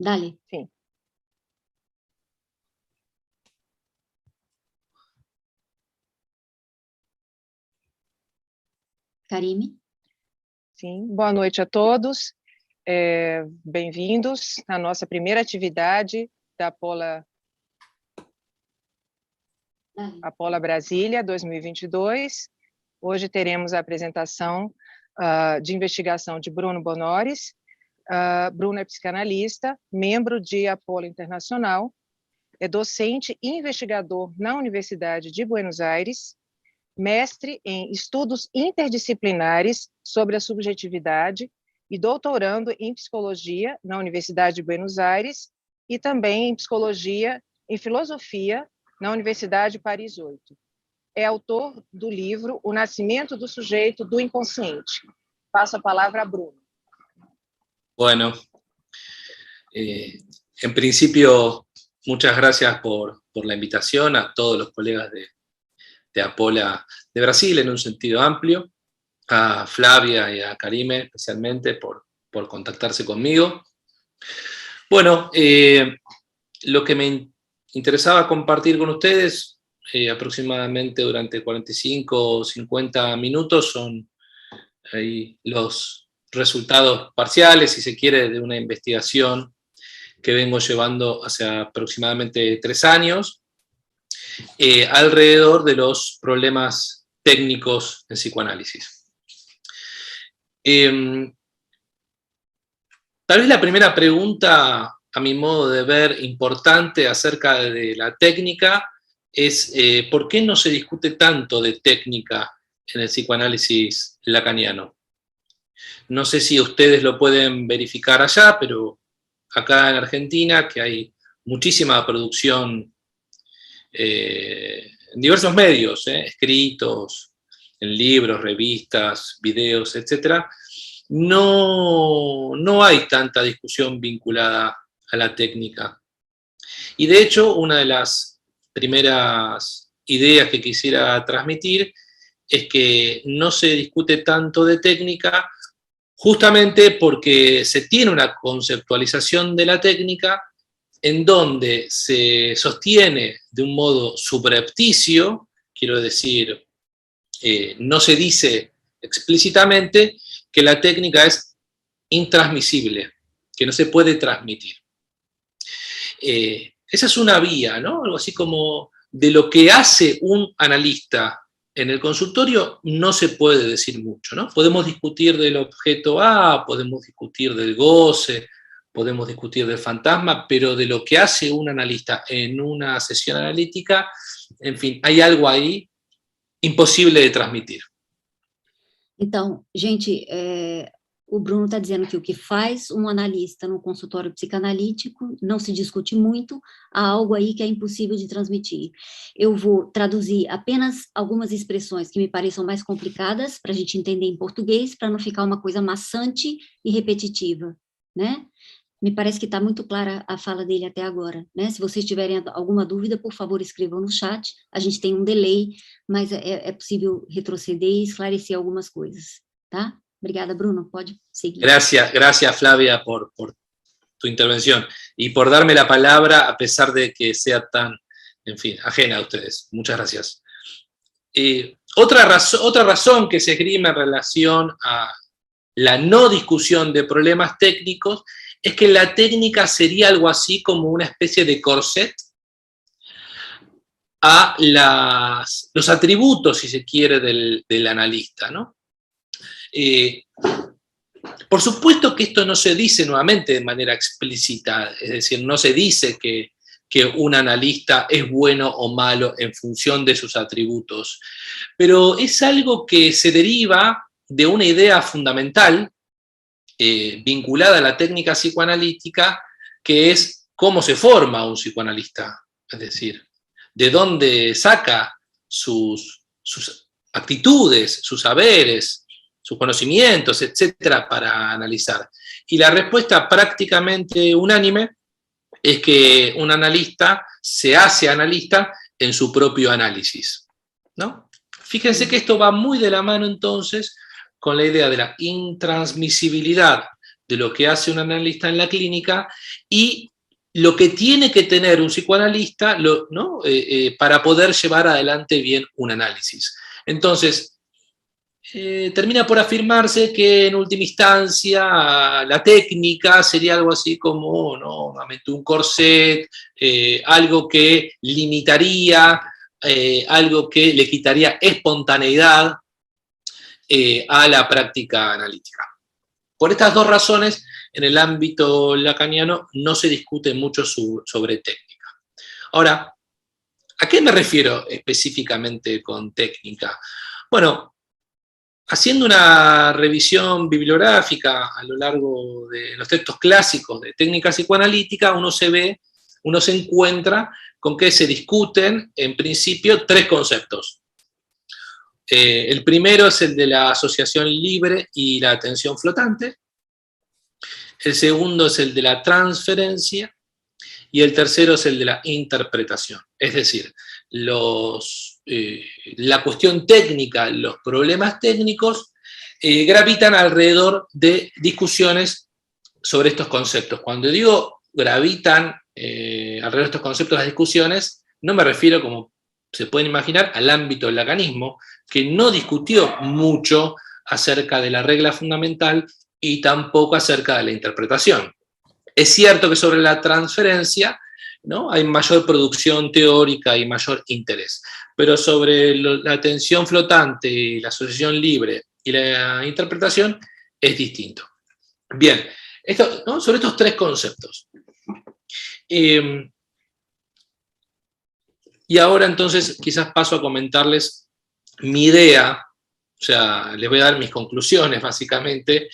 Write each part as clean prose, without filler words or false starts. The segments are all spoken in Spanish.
Dale. Sí. Karime? Sim, boa noite a todos. Bem-vindos à nossa primeira atividade da Apola Brasília 2022. Hoje teremos a apresentação de investigação de Bruno Bonoris. Bruno é psicanalista, membro de Apola Internacional, é docente e investigador na Universidade de Buenos Aires, mestre em estudos interdisciplinares sobre a subjetividade e doutorando em psicologia na Universidade de Buenos Aires e também em psicologia, em filosofia na Universidade Paris 8. É autor do livro O Nascimento do Sujeito do Inconsciente. Passo a palavra a Bruno. Bueno, en principio, muchas gracias por la invitación a todos los colegas de Apola de Brasil en un sentido amplio, a Flavia y a Karime especialmente por contactarse conmigo. Bueno, lo que me interesaba compartir con ustedes aproximadamente durante 45 o 50 minutos son los resultados parciales, si se quiere, de una investigación que vengo llevando hace aproximadamente 3 años, alrededor de los problemas técnicos en psicoanálisis. Tal vez la primera pregunta, a mi modo de ver, importante acerca de la técnica es ¿por qué no se discute tanto de técnica en el psicoanálisis lacaniano? No sé si ustedes lo pueden verificar allá, pero acá en Argentina, que hay muchísima producción en diversos medios, escritos, en libros, revistas, videos, etc., no hay tanta discusión vinculada a la técnica. Y de hecho, una de las primeras ideas que quisiera transmitir es que no se discute tanto de técnica justamente porque se tiene una conceptualización de la técnica en donde se sostiene de un modo subrepticio, quiero decir, no se dice explícitamente que la técnica es intransmisible, que no se puede transmitir. Esa es una vía, ¿no? Algo así como de lo que hace un analista en el consultorio no se puede decir mucho, ¿no? Podemos discutir del objeto A, podemos discutir del goce, podemos discutir del fantasma, pero de lo que hace un analista en una sesión analítica, en fin, hay algo ahí impossível de transmitir. Então, gente, o Bruno está dizendo que o que faz um analista no consultório psicanalítico não se discute muito, há algo aí que é impossível de transmitir. Eu vou traduzir apenas algumas expressões que me pareçam mais complicadas para a gente entender em português, para não ficar uma coisa maçante e repetitiva, né? Me parece que está muito clara a fala dele até agora, né? Se vocês tiverem alguma dúvida, por favor, escrevam no chat. A gente tem um delay, mas é possível retroceder e esclarecer algumas coisas, tá? Obrigada, Bruno. Pode seguir. Gracias Flavia, por tu intervención y por darme la palabra a pesar de que sea tan, en fin, ajena a ustedes. Muchas gracias. Otra razón que se esgrime en relación a la no discusión de problemas técnicos es que la técnica sería algo así como una especie de corset a los atributos, si se quiere, del analista, ¿no? Por supuesto que esto no se dice nuevamente de manera explícita, es decir, no se dice que un analista es bueno o malo en función de sus atributos, pero es algo que se deriva de una idea fundamental vinculada a la técnica psicoanalítica, que es cómo se forma un psicoanalista, es decir, de dónde saca sus actitudes, sus saberes, sus conocimientos, etcétera, para analizar. Y la respuesta prácticamente unánime es que un analista se hace analista en su propio análisis, ¿no? Fíjense que esto va muy de la mano entonces con la idea de la intransmisibilidad de lo que hace un analista en la clínica y lo que tiene que tener un psicoanalista, ¿no? Para poder llevar adelante bien un análisis. Entonces, termina por afirmarse que en última instancia la técnica sería algo así como, ¿no?, un corset, algo que limitaría, algo que le quitaría espontaneidad a la práctica analítica. Por estas dos razones, en el ámbito lacaniano no se discute mucho sobre técnica. Ahora, ¿a qué me refiero específicamente con técnica? Bueno, haciendo una revisión bibliográfica a lo largo de los textos clásicos de técnica psicoanalítica, uno se encuentra con que se discuten, en principio, tres conceptos. El primero es el de la asociación libre y la atención flotante. El segundo es el de la transferencia. Y el tercero es el de la interpretación. Es decir, la cuestión técnica, los problemas técnicos, gravitan alrededor de discusiones sobre estos conceptos. Cuando digo gravitan alrededor de estos conceptos las discusiones, no me refiero, como se pueden imaginar, al ámbito del lacanismo, que no discutió mucho acerca de la regla fundamental y tampoco acerca de la interpretación. Es cierto que sobre la transferencia, ¿no?, hay mayor producción teórica y mayor interés, pero sobre la atención flotante y la asociación libre y la interpretación es distinto. Bien, ¿no?, sobre estos tres conceptos. Y ahora entonces quizás paso a comentarles mi idea, o sea, les voy a dar mis conclusiones básicamente,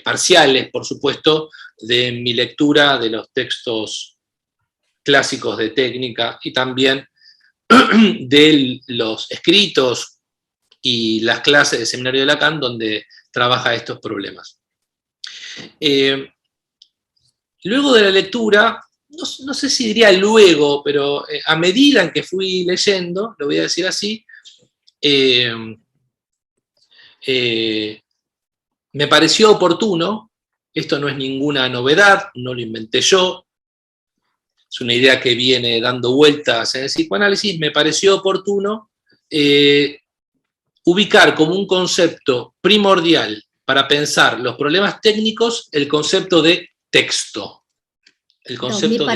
parciales por supuesto, de mi lectura de los textos clásicos de técnica y también de los escritos y las clases de seminario de Lacan donde trabaja estos problemas. Luego de la lectura, no sé si diría luego, pero a medida en que fui leyendo, lo voy a decir así, me pareció oportuno, esto no es ninguna novedad, no lo inventé yo, es una idea que viene dando vueltas en el psicoanálisis, me pareció oportuno ubicar como un concepto primordial para pensar los problemas técnicos el concepto de texto. El concepto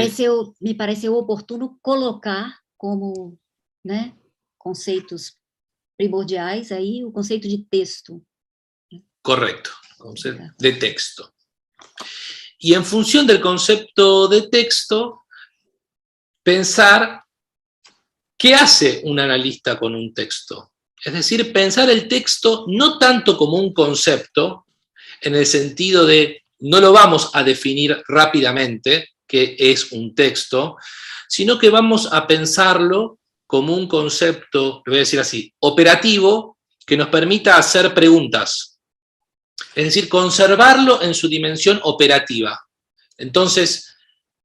me pareceu oportuno colocar como, né, conceitos primordiais aí o conceito de texto. Correcto, concepto de texto. Y en función del concepto de texto, pensar qué hace un analista con un texto. Es decir, pensar el texto no tanto como un concepto, en el sentido de no lo vamos a definir rápidamente, qué es un texto, sino que vamos a pensarlo como un concepto, lo voy a decir así, operativo, que nos permita hacer preguntas. Es decir, conservarlo en su dimensión operativa. Entonces,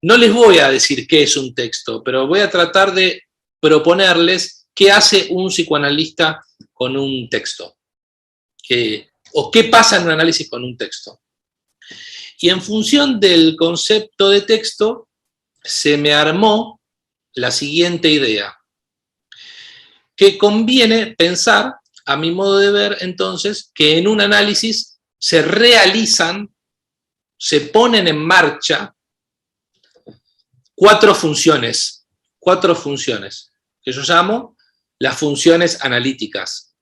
no les voy a decir qué es un texto, pero voy a tratar de proponerles qué hace un psicoanalista con un texto. O qué pasa en un análisis con un texto. Y en función del concepto de texto, se me armó la siguiente idea. Que conviene pensar, a mi modo de ver, entonces, que en un análisis se realizan, se ponen en marcha cuatro funciones que yo llamo las funciones analíticas.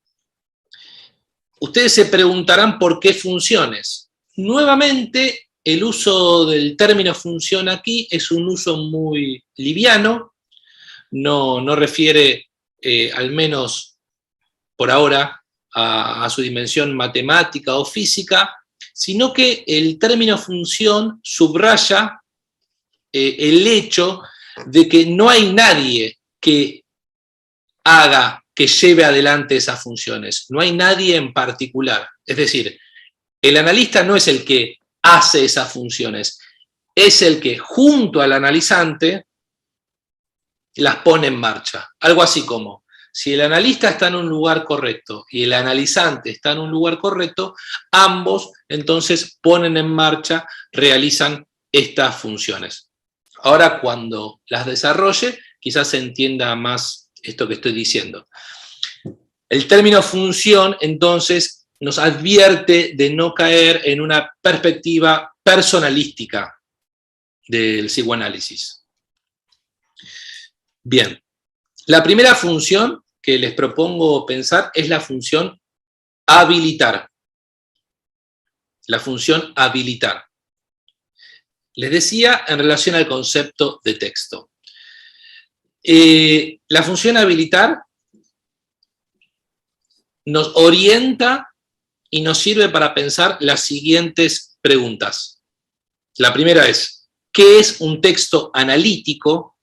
Ustedes se preguntarán por qué funciones. Nuevamente, el uso del término función aquí es un uso muy liviano, no refiere, al menos por ahora, a su dimensión matemática o física, sino que el término función subraya el hecho de que no hay nadie que que lleve adelante esas funciones. No hay nadie en particular. Es decir, el analista no es el que hace esas funciones, es el que junto al analizante las pone en marcha. Algo así como, si el analista está en un lugar correcto y el analizante está en un lugar correcto, ambos entonces ponen en marcha, realizan estas funciones. Ahora, cuando las desarrolle, quizás se entienda más esto que estoy diciendo. El término función, entonces, nos advierte de no caer en una perspectiva personalística del psicoanálisis. Bien, la primera función que les propongo pensar es la función habilitar. La función habilitar. Les decía en relación al concepto de texto. La función habilitar nos orienta y nos sirve para pensar las siguientes preguntas. La primera es, ¿qué es un texto analítico?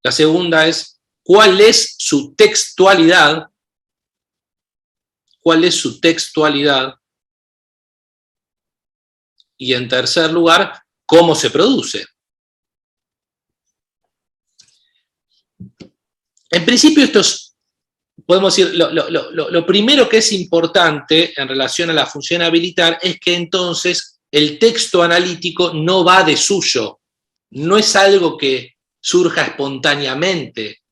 La segunda es, ¿cuál es su textualidad? ¿Cuál es su textualidad? Y en tercer lugar, ¿cómo se produce? En principio esto es, podemos decir, lo primero que es importante en relación a la función habilitar es que entonces el texto analítico no va de suyo, no es algo que surja espontáneamente,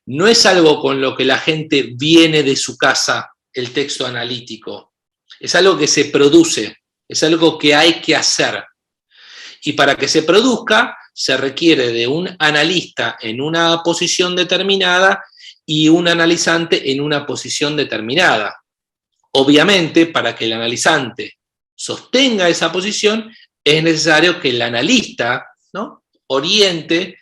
no es algo con lo que la gente viene de su casa, el texto analítico, es algo que se produce, es algo que hay que hacer. Y para que se produzca, se requiere de un analista en una posición determinada y un analizante en una posición determinada. Obviamente, para que el analizante sostenga esa posición, es necesario que el analista, ¿no?, oriente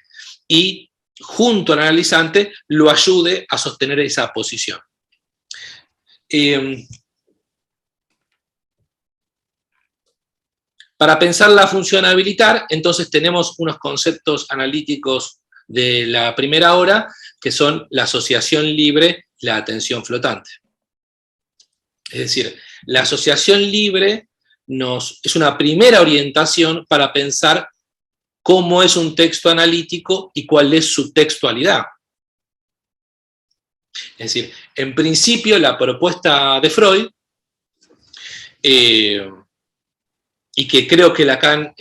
y junto al analizante lo ayude a sostener esa posición. Para pensar la función habilitar, entonces tenemos unos conceptos analíticos de la primera hora, que son la asociación libre y la atención flotante. Es decir, la asociación libre es una primera orientación para pensar cómo es un texto analítico y cuál es su textualidad. Es decir, en principio la propuesta de Freud, y que creo que Lacan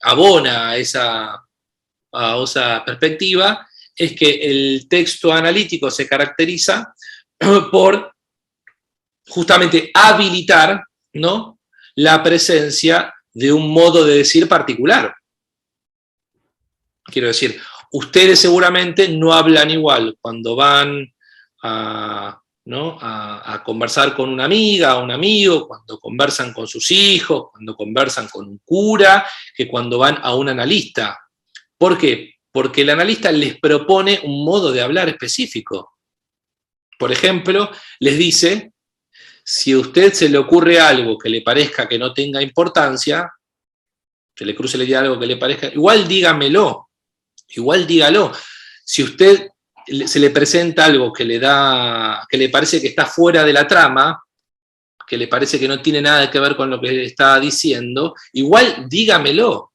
abona a esa perspectiva, es que el texto analítico se caracteriza por justamente habilitar, ¿no?, la presencia de un modo de decir particular. Quiero decir, ustedes seguramente no hablan igual cuando van a conversar con una amiga o un amigo, cuando conversan con sus hijos, cuando conversan con un cura, que cuando van a un analista. ¿Por qué? Porque el analista les propone un modo de hablar específico. Por ejemplo, les dice, si a usted se le ocurre algo que le parezca que no tenga importancia, que le cruce la idea algo que le parezca, igual dígamelo, igual dígalo. Si usted se le presenta algo que le parece que está fuera de la trama, que le parece que no tiene nada que ver con lo que está diciendo, igual dígamelo,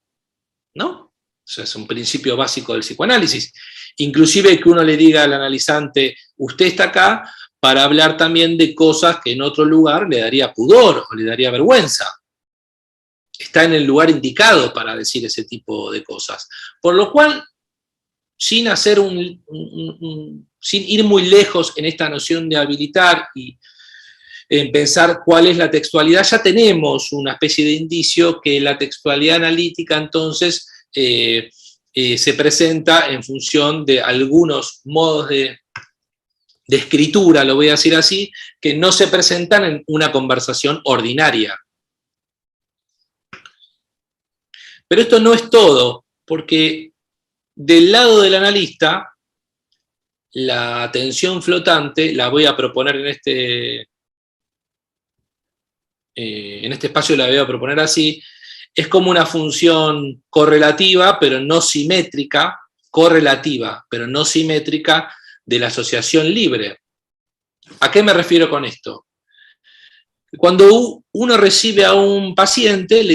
¿no? Eso es un principio básico del psicoanálisis. Inclusive que uno le diga al analizante, usted está acá para hablar también de cosas que en otro lugar le daría pudor o le daría vergüenza. Está en el lugar indicado para decir ese tipo de cosas. Por lo cual, sin ir muy lejos en esta noción de habilitar y en pensar cuál es la textualidad, ya tenemos una especie de indicio que la textualidad analítica entonces se presenta en función de algunos modos de escritura, lo voy a decir así, que no se presentan en una conversación ordinaria. Pero esto no es todo, porque del lado del analista, la atención flotante, la voy a proponer en este espacio, la voy a proponer así, es como una función correlativa, pero no simétrica, correlativa, pero no simétrica, de la asociación libre. ¿A qué me refiero con esto? Cuando uno recibe a un paciente, le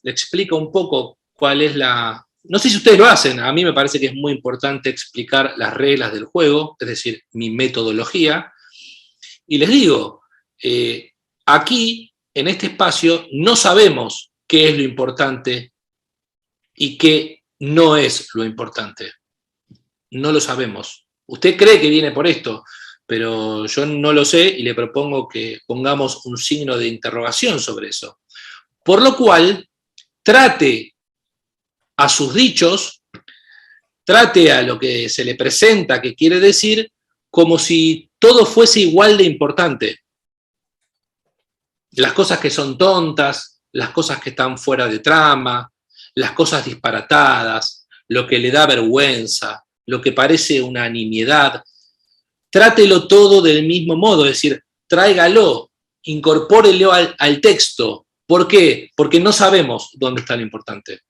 explica un poco cuál es la no sé si ustedes lo hacen, a mí me parece que es muy importante explicar las reglas del juego, es decir, mi metodología, y les digo, aquí, en este espacio, no sabemos qué es lo importante y qué no es lo importante. No lo sabemos. Usted cree que viene por esto, pero yo no lo sé y le propongo que pongamos un signo de interrogación sobre eso. Por lo cual, trate a sus dichos, trate a lo que se le presenta que quiere decir, como si todo fuese igual de importante. Las cosas que son tontas, las cosas que están fuera de trama, las cosas disparatadas, lo que le da vergüenza, lo que parece una nimiedad, trátelo todo del mismo modo, es decir, tráigalo, incorpórelo al texto. ¿Por qué? Porque no sabemos dónde está lo importante.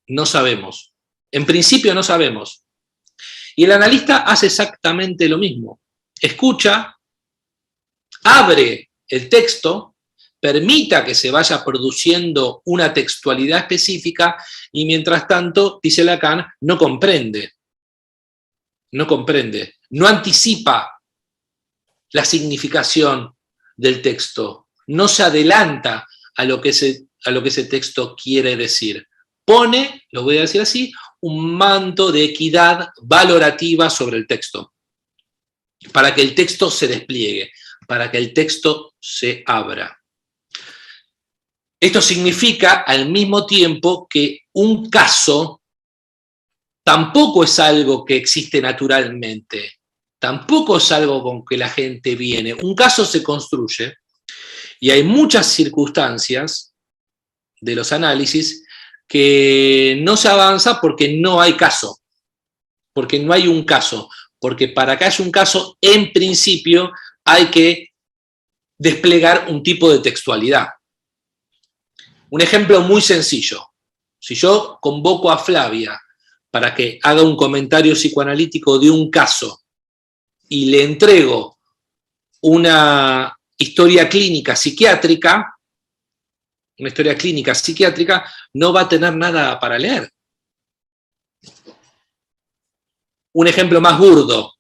No sabemos. En principio no sabemos. Y el analista hace exactamente lo mismo. Escucha, abre el texto, permita que se vaya produciendo una textualidad específica y mientras tanto, dice Lacan, no comprende. No comprende, no anticipa la significación del texto, no se adelanta a lo que ese texto quiere decir. Pone, lo voy a decir así, un manto de equidad valorativa sobre el texto, para que el texto se despliegue, para que el texto se abra. Esto significa al mismo tiempo que un caso tampoco es algo que existe naturalmente, tampoco es algo con que la gente viene. Un caso se construye y hay muchas circunstancias de los análisis que no se avanza porque no hay caso, porque no hay un caso, porque para que haya un caso, en principio, hay que desplegar un tipo de textualidad. Un ejemplo muy sencillo. Si yo convoco a Flavia para que haga un comentario psicoanalítico de un caso y le entrego una historia clínica psiquiátrica, no va a tener nada para leer. Un ejemplo más burdo,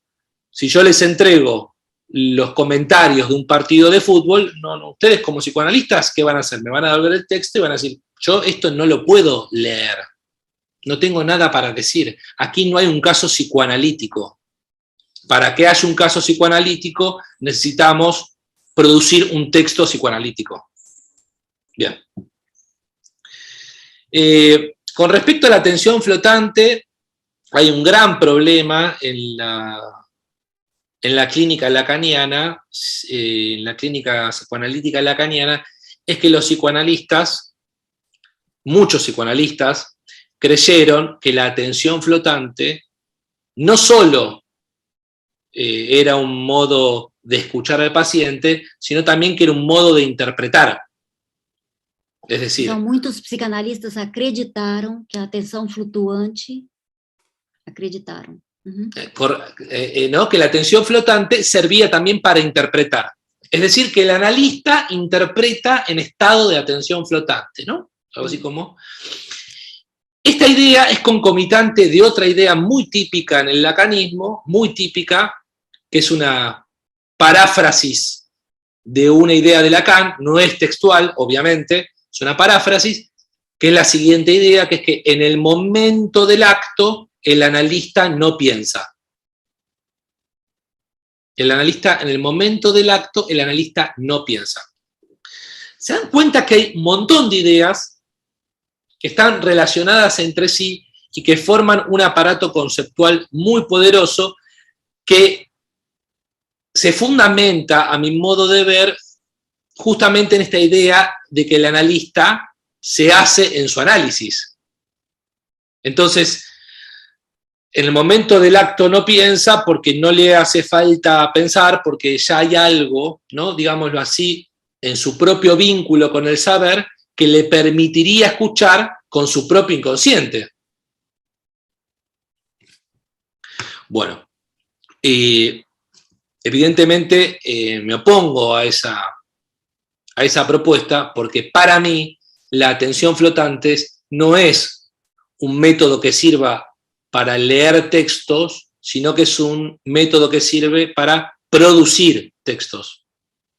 si yo les entrego los comentarios de un partido de fútbol, ustedes como psicoanalistas, ¿qué van a hacer? Me van a devolver el texto y van a decir, yo esto no lo puedo leer. No tengo nada para decir. Aquí no hay un caso psicoanalítico. Para que haya un caso psicoanalítico necesitamos producir un texto psicoanalítico. Bien. Con respecto a la atención flotante, hay un gran problema en la clínica lacaniana, en la clínica psicoanalítica lacaniana, es que los psicoanalistas, muchos psicoanalistas, creyeron que la atención flotante no solo era un modo de escuchar al paciente, sino también que era un modo de interpretar. Es decir... Então, muitos psicanalistas acreditaram que a atenção flutuante... Acreditaram. ¿no? Que la atención flotante servía también para interpretar. Es decir, que el analista interpreta en estado de atención flotante, ¿no? Algo así como... Esta idea es concomitante de otra idea muy típica en el lacanismo, muy típica, que es una paráfrasis de una idea de Lacan, no es textual, obviamente, es una paráfrasis, que es la siguiente idea, que es que en el momento del acto, el analista no piensa. En el momento del acto, el analista no piensa. ¿Se dan cuenta que hay un montón de ideas que están relacionadas entre sí y que forman un aparato conceptual muy poderoso que se fundamenta, a mi modo de ver, justamente en esta idea de que el analista se hace en su análisis. Entonces, en el momento del acto no piensa porque no le hace falta pensar, porque ya hay algo, ¿no? Digámoslo así, en su propio vínculo con el saber, que le permitiría escuchar con su propio inconsciente. Bueno, evidentemente me opongo a esa propuesta porque para mí la atención flotante no es un método que sirva para leer textos, sino que es un método que sirve para producir textos.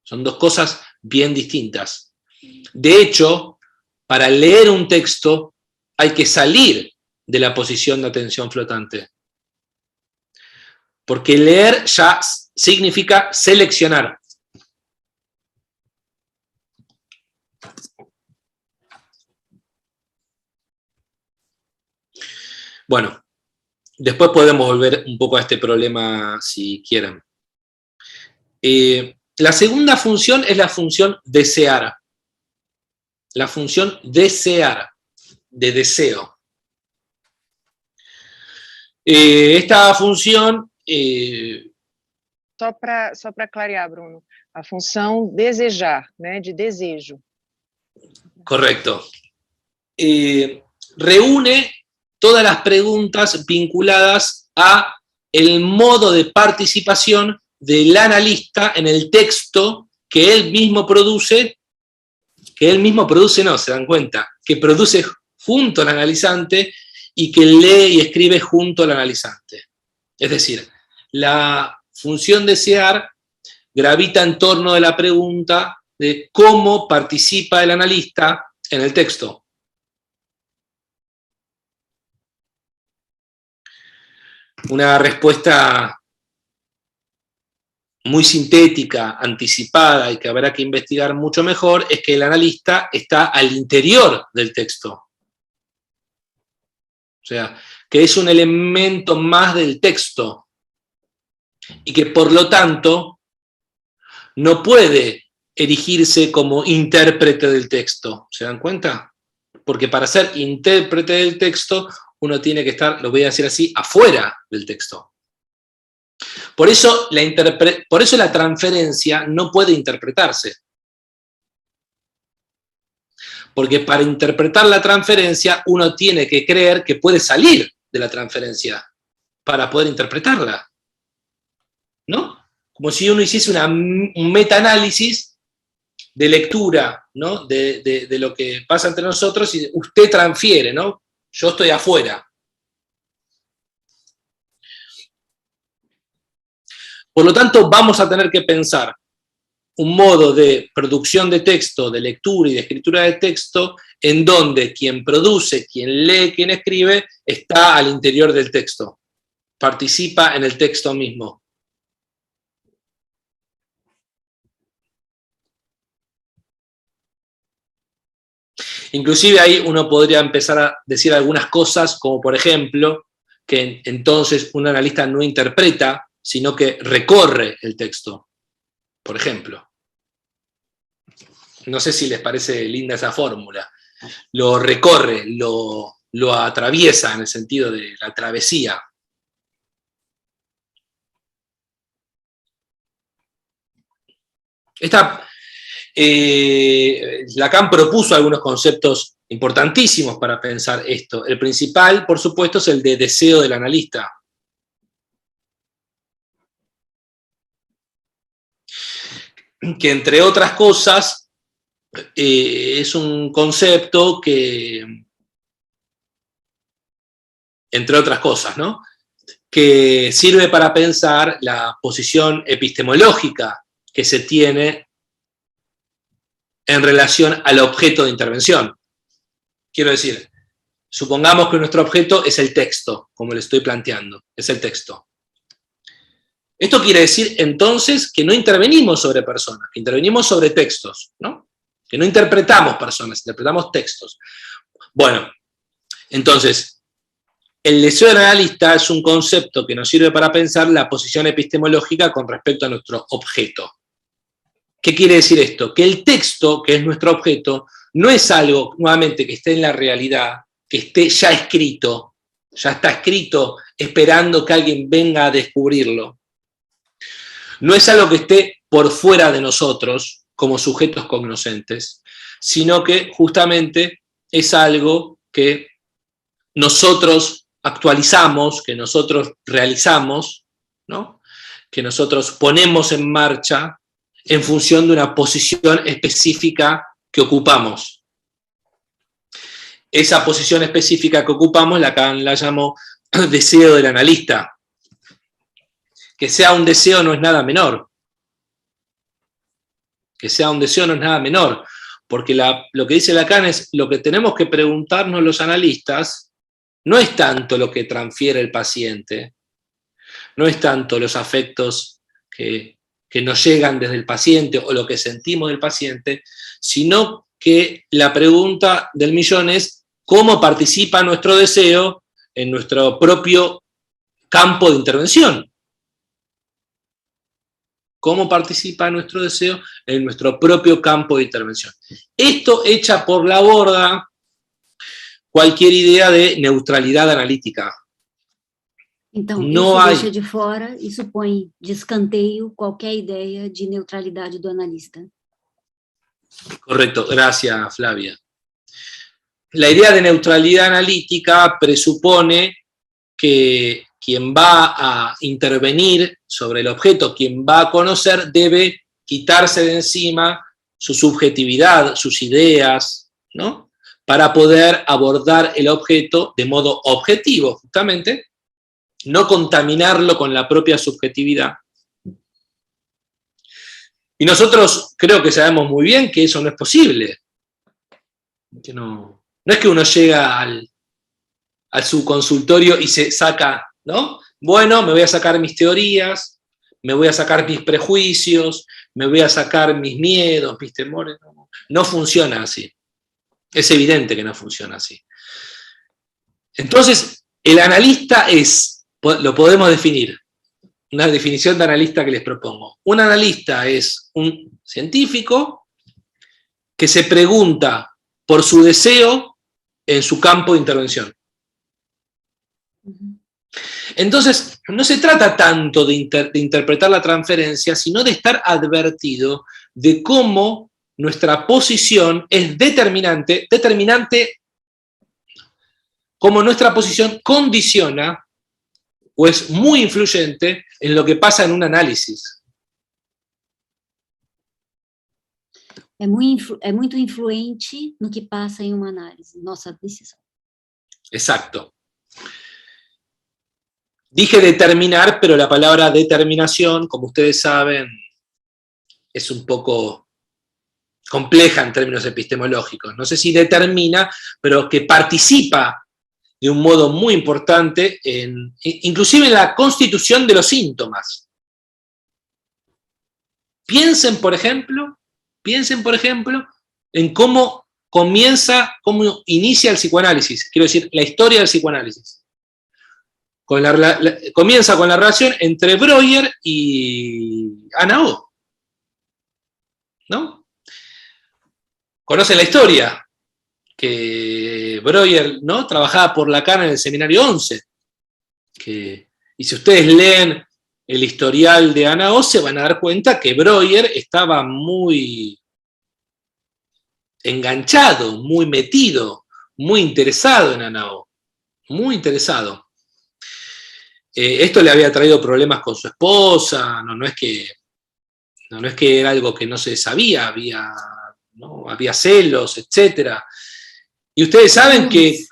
Son dos cosas bien distintas. De hecho, para leer un texto hay que salir de la posición de atención flotante. Porque leer ya significa seleccionar. Bueno, después podemos volver un poco a este problema si quieren. La segunda función es la función desear. La función desear, de deseo. Esta función... Só para clarear, Bruno, a função desejar, né, de desejo. Correcto. Reúne todas las preguntas vinculadas a el modo de participación del analista en el texto que él mismo produce, no, se dan cuenta, que produce junto al analizante y que lee y escribe junto al analizante. Es decir, la función desear gravita en torno de la pregunta de cómo participa el analista en el texto. Una respuesta muy sintética, anticipada y que habrá que investigar mucho mejor es que el analista está al interior del texto. O sea, que es un elemento más del texto y que por lo tanto no puede erigirse como intérprete del texto. ¿Se dan cuenta? Porque para ser intérprete del texto uno tiene que estar, lo voy a decir así, afuera del texto. Por eso la transferencia no puede interpretarse. Porque para interpretar la transferencia uno tiene que creer que puede salir de la transferencia para poder interpretarla. ¿No? Como si uno hiciese un metaanálisis de lectura, ¿no? de lo que pasa entre nosotros y usted transfiere, ¿no? Yo estoy afuera. Por lo tanto, vamos a tener que pensar un modo de producción de texto, de lectura y de escritura de texto, en donde quien produce, quien lee, quien escribe, está al interior del texto, participa en el texto mismo. Inclusive ahí uno podría empezar a decir algunas cosas, como por ejemplo, que entonces un analista no interpreta, sino que recorre el texto, por ejemplo. No sé si les parece linda esa fórmula. Lo recorre, lo atraviesa en el sentido de la travesía. Lacan propuso algunos conceptos importantísimos para pensar esto. El principal, por supuesto, es el de deseo del analista. Que entre otras cosas es un concepto que, entre otras cosas, ¿no? Que sirve para pensar la posición epistemológica que se tiene en relación al objeto de intervención. Quiero decir, supongamos que nuestro objeto es el texto, como le estoy planteando, es el texto. Esto quiere decir entonces que no intervenimos sobre personas, que intervenimos sobre textos, ¿no? Que no interpretamos personas, interpretamos textos. Bueno, entonces, el deseo del analista es un concepto que nos sirve para pensar la posición epistemológica con respecto a nuestro objeto. ¿Qué quiere decir esto? Que el texto, que es nuestro objeto, no es algo, nuevamente, que esté en la realidad, que esté ya escrito, ya está escrito esperando que alguien venga a descubrirlo. No es algo que esté por fuera de nosotros, como sujetos cognoscentes, sino que justamente es algo que nosotros actualizamos, que nosotros realizamos, ¿no? Que nosotros ponemos en marcha en función de una posición específica que ocupamos. esa posición específica que ocupamos, Lacan la llamó deseo del analista. Que sea un deseo no es nada menor. Que sea un deseo no es nada menor. Porque lo que dice Lacan es, lo que tenemos que preguntarnos los analistas no es tanto lo que transfiere el paciente, no es tanto los afectos que nos llegan desde el paciente o lo que sentimos del paciente, sino que la pregunta del millón es cómo participa nuestro deseo en nuestro propio campo de intervención. Cómo participa nuestro deseo en nuestro propio campo de intervención. Esto echa por la borda cualquier idea de neutralidad analítica. Então, não isso há... deixa de fora, isso põe de escanteio qualquer ideia de neutralidade do analista. Correcto, gracias Flavia. La idea de neutralidad analítica presupone que quien va a intervenir sobre el objeto, quien va a conocer, debe quitarse de encima su subjetividad, sus ideas, ¿no? Para poder abordar el objeto de modo objetivo, justamente, no contaminarlo con la propia subjetividad. Y nosotros creo que sabemos muy bien que eso no es posible. Que no es que uno llega a su consultorio y se saca, ¿no? Bueno, me voy a sacar mis teorías, me voy a sacar mis prejuicios, me voy a sacar mis miedos, mis temores. No funciona así. Es evidente que no funciona así. Entonces, el analista es, lo podemos definir, una definición de analista que les propongo. Un analista es un científico que se pregunta por su deseo en su campo de intervención. Entonces, no se trata tanto de interpretar la transferencia, sino de estar advertido de cómo nuestra posición es determinante, cómo nuestra posición condiciona o es muy influyente en lo que pasa en un análisis. É muito influente no que passa em uma análise, nossa decisão. Exacto. Dije determinar, pero la palabra determinación, como ustedes saben, es un poco compleja en términos epistemológicos. No sé si determina, pero que participa de un modo muy importante, inclusive en la constitución de los síntomas. Piensen, por ejemplo, en cómo inicia el psicoanálisis, quiero decir, la historia del psicoanálisis. Comienza con la relación entre Breuer y Ana O, ¿no? Conocen la historia, que Breuer, ¿no?, trabajaba por Lacan en el seminario 11, y si ustedes leen el historial de Ana O, se van a dar cuenta que Breuer estaba muy enganchado, muy metido, muy interesado en Ana O, muy interesado. Esto le había traído problemas con su esposa, no es que era algo que no se sabía, había celos, etc. Y ustedes saben que...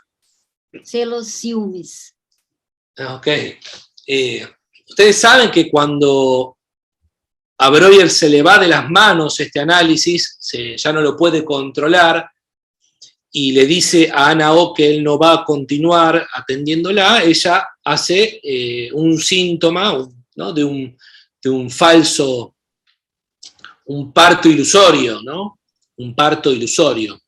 Celos, ciúmes. Ok. Ustedes saben que cuando a Breuer se le va de las manos este análisis, ya no lo puede controlar, y le dice a Ana O que él no va a continuar atendiéndola, ella hace un síntoma, ¿no?, de un falso, un parto ilusorio, ¿no? Un parto ilusorio.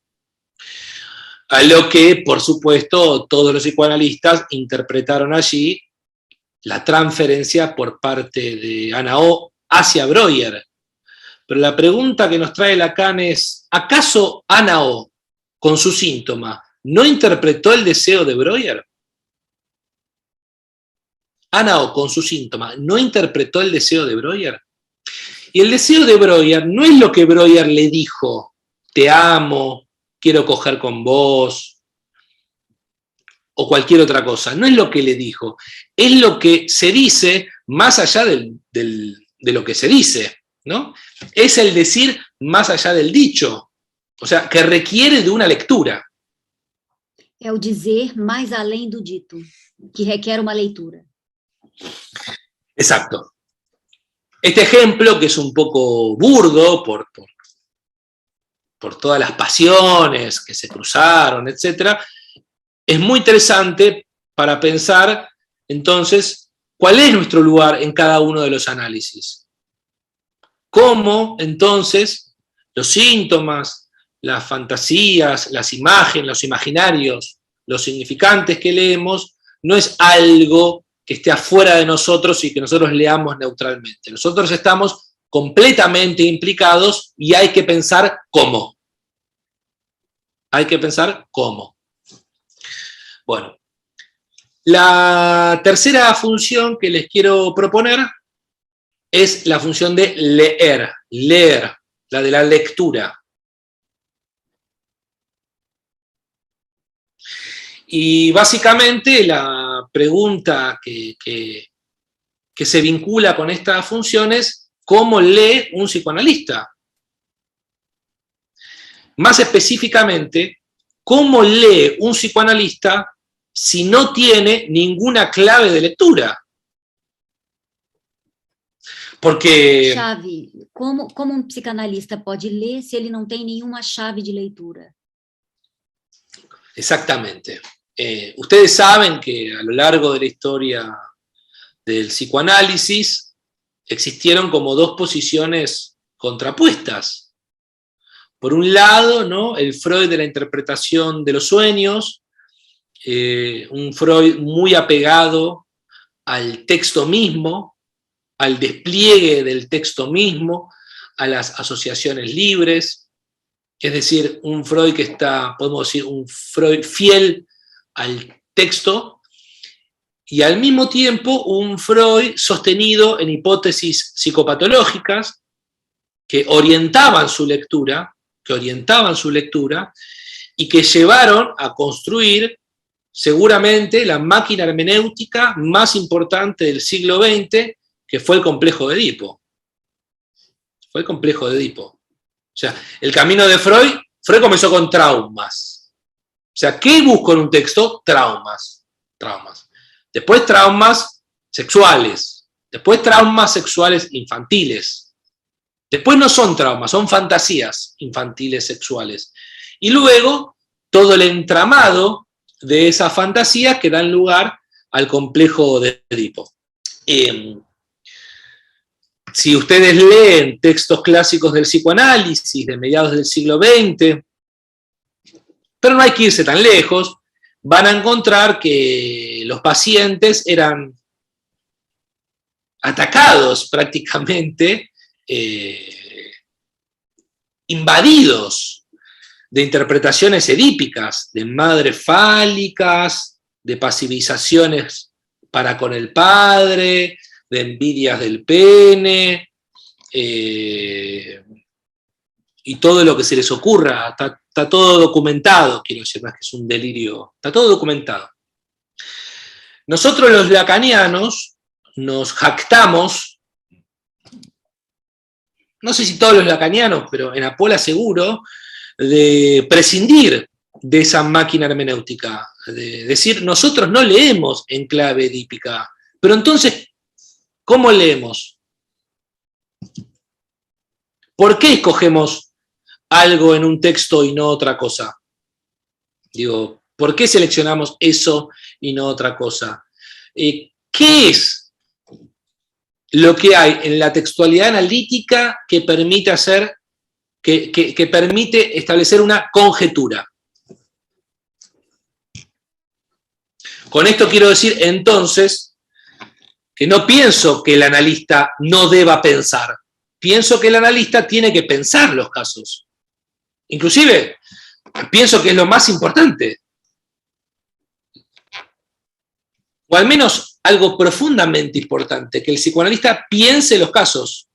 A lo que, por supuesto, todos los psicoanalistas interpretaron allí la transferencia por parte de Ana O hacia Breuer. Pero la pregunta que nos trae Lacan es, ¿acaso Ana O, con su síntoma, no interpretó el deseo de Breuer? Ana O, con su síntoma, ¿no interpretó el deseo de Breuer? Y el deseo de Breuer no es lo que Breuer le dijo, te amo, quiero coger con vos, o cualquier otra cosa. No es lo que le dijo, es lo que se dice más allá de lo que se dice, ¿no? Es el decir más allá del dicho, o sea, que requiere de una lectura. É o dizer mais além do dito, que requer uma leitura. Exacto. Este ejemplo, que es un poco burdo por todas las pasiones que se cruzaron, etc., es muy interesante para pensar, entonces, cuál es nuestro lugar en cada uno de los análisis. Cómo, entonces, los síntomas, las fantasías, las imágenes, los imaginarios, los significantes que leemos, no es algo que esté afuera de nosotros y que nosotros leamos neutralmente. Nosotros estamos completamente implicados y hay que pensar cómo. Hay que pensar cómo. Bueno, la tercera función que les quiero proponer es la función de leer, la de la lectura. Y básicamente la pregunta que se vincula con esta función es ¿cómo lee un psicoanalista? Más específicamente, ¿cómo lee un psicoanalista si no tiene ninguna clave de lectura? Porque... Chave, como um psicanalista pode ler se ele não tem nenhuma chave de leitura? Exactamente. Ustedes saben que a lo largo de la historia del psicoanálisis existieron como dos posiciones contrapuestas. Por un lado, ¿no?, el Freud de la interpretación de los sueños, un Freud muy apegado al texto mismo, al despliegue del texto mismo, a las asociaciones libres, es decir, un Freud que está, podemos decir, un Freud fiel al texto, y al mismo tiempo un Freud sostenido en hipótesis psicopatológicas que orientaban su lectura, y que llevaron a construir seguramente la máquina hermenéutica más importante del siglo XX, que fue el complejo de Edipo. Fue el complejo de Edipo. O sea, el camino de Freud comenzó con traumas. O sea, ¿qué busco en un texto? Traumas. Después traumas sexuales. Después traumas sexuales infantiles. Después no son traumas, son fantasías infantiles sexuales. Y luego todo el entramado de esas fantasías que dan lugar al complejo de Edipo. Si ustedes leen textos clásicos del psicoanálisis de mediados del siglo XX, pero no hay que irse tan lejos, van a encontrar que los pacientes eran atacados prácticamente, invadidos de interpretaciones edípicas, de madres fálicas, de pasivizaciones para con el padre, de envidias del pene, y todo lo que se les ocurra, está todo documentado, quiero decir, más que es un delirio, está todo documentado. Nosotros los lacanianos nos jactamos, no sé si todos los lacanianos, pero en Apola seguro, de prescindir de esa máquina hermenéutica, de decir, nosotros no leemos en clave edípica, pero entonces, ¿cómo leemos? ¿Por qué escogemos algo en un texto y no otra cosa? Digo, ¿por qué seleccionamos eso y no otra cosa? ¿Qué es lo que hay en la textualidad analítica que permite hacer, que permite establecer una conjetura? Con esto quiero decir, entonces, que no pienso que el analista no deba pensar. Pienso que el analista tiene que pensar los casos. Inclusive, pienso que es lo más importante. O al menos algo profundamente importante, que el psicoanalista piense los casos.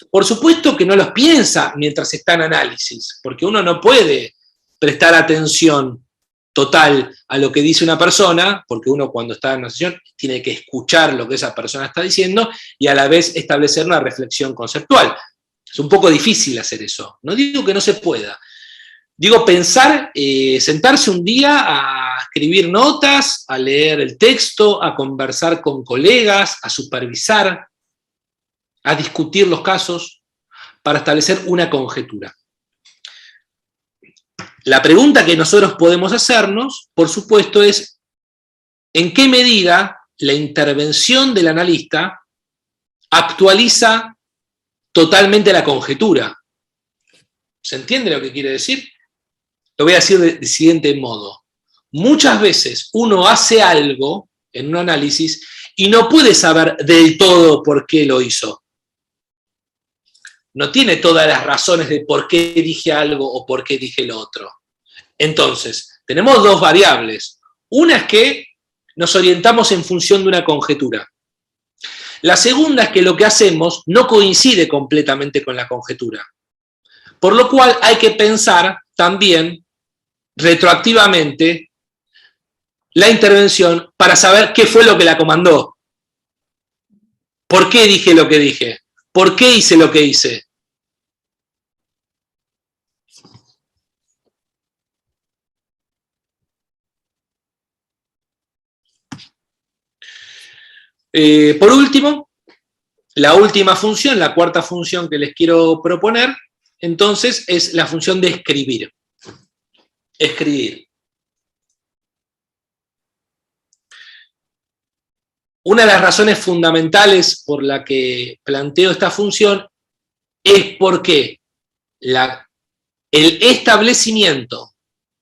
Por supuesto que no los piensa mientras está en análisis, porque uno no puede prestar atención total a lo que dice una persona, porque uno cuando está en una sesión tiene que escuchar lo que esa persona está diciendo y a la vez establecer una reflexión conceptual. Es un poco difícil hacer eso. No digo que no se pueda, Digo, pensar, sentarse un día a escribir notas, a leer el texto, a conversar con colegas, a supervisar, a discutir los casos para establecer una conjetura. La pregunta que nosotros podemos hacernos, por supuesto, es ¿en qué medida la intervención del analista actualiza totalmente la conjetura? ¿Se entiende lo que quiere decir? Lo voy a decir del siguiente modo. Muchas veces uno hace algo en un análisis y no puede saber del todo por qué lo hizo. No tiene todas las razones de por qué dije algo o por qué dije lo otro. Entonces, tenemos dos variables. Una es que nos orientamos en función de una conjetura. La segunda es que lo que hacemos no coincide completamente con la conjetura. Por lo cual hay que pensar también retroactivamente la intervención para saber qué fue lo que la comandó. ¿Por qué dije lo que dije? ¿Por qué hice lo que hice? Por último, la última función, la cuarta función que les quiero proponer, entonces, es la función de escribir. Escribir. Una de las razones fundamentales por la que planteo esta función es porque el establecimiento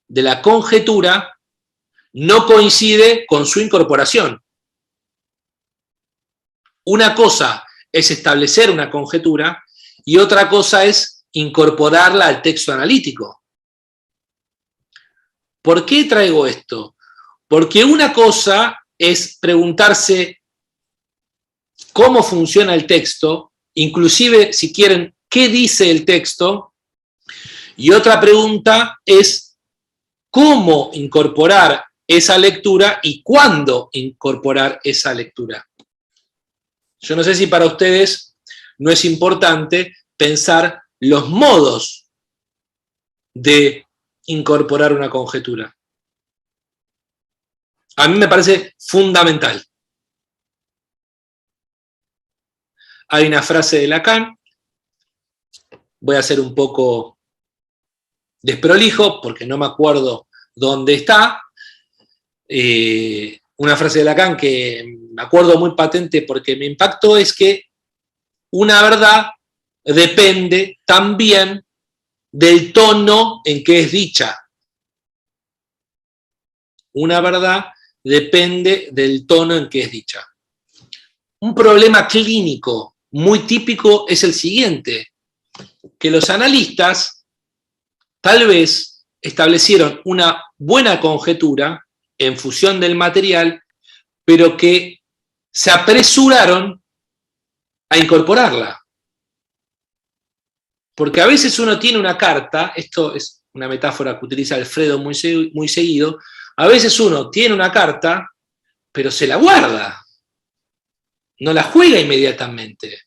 de la conjetura no coincide con su incorporación. Una cosa es establecer una conjetura y otra cosa es incorporarla al texto analítico. ¿Por qué traigo esto? Porque una cosa es preguntarse cómo funciona el texto, inclusive, si quieren, qué dice el texto, y otra pregunta es cómo incorporar esa lectura y cuándo incorporar esa lectura. Yo no sé si para ustedes no es importante pensar los modos de incorporar una conjetura. A mí me parece fundamental. Hay una frase de Lacan, voy a ser un poco desprolijo porque no me acuerdo dónde está, una frase de Lacan que me acuerdo muy patente porque me impactó, es que una verdad depende también del tono en que es dicha. Una verdad depende del tono en que es dicha. Un problema clínico muy típico es el siguiente, que los analistas tal vez establecieron una buena conjetura en función del material, pero que se apresuraron a incorporarla. Porque a veces uno tiene una carta, esto es una metáfora que utiliza Alfredo muy seguido, a veces uno tiene una carta, pero se la guarda, no la juega inmediatamente.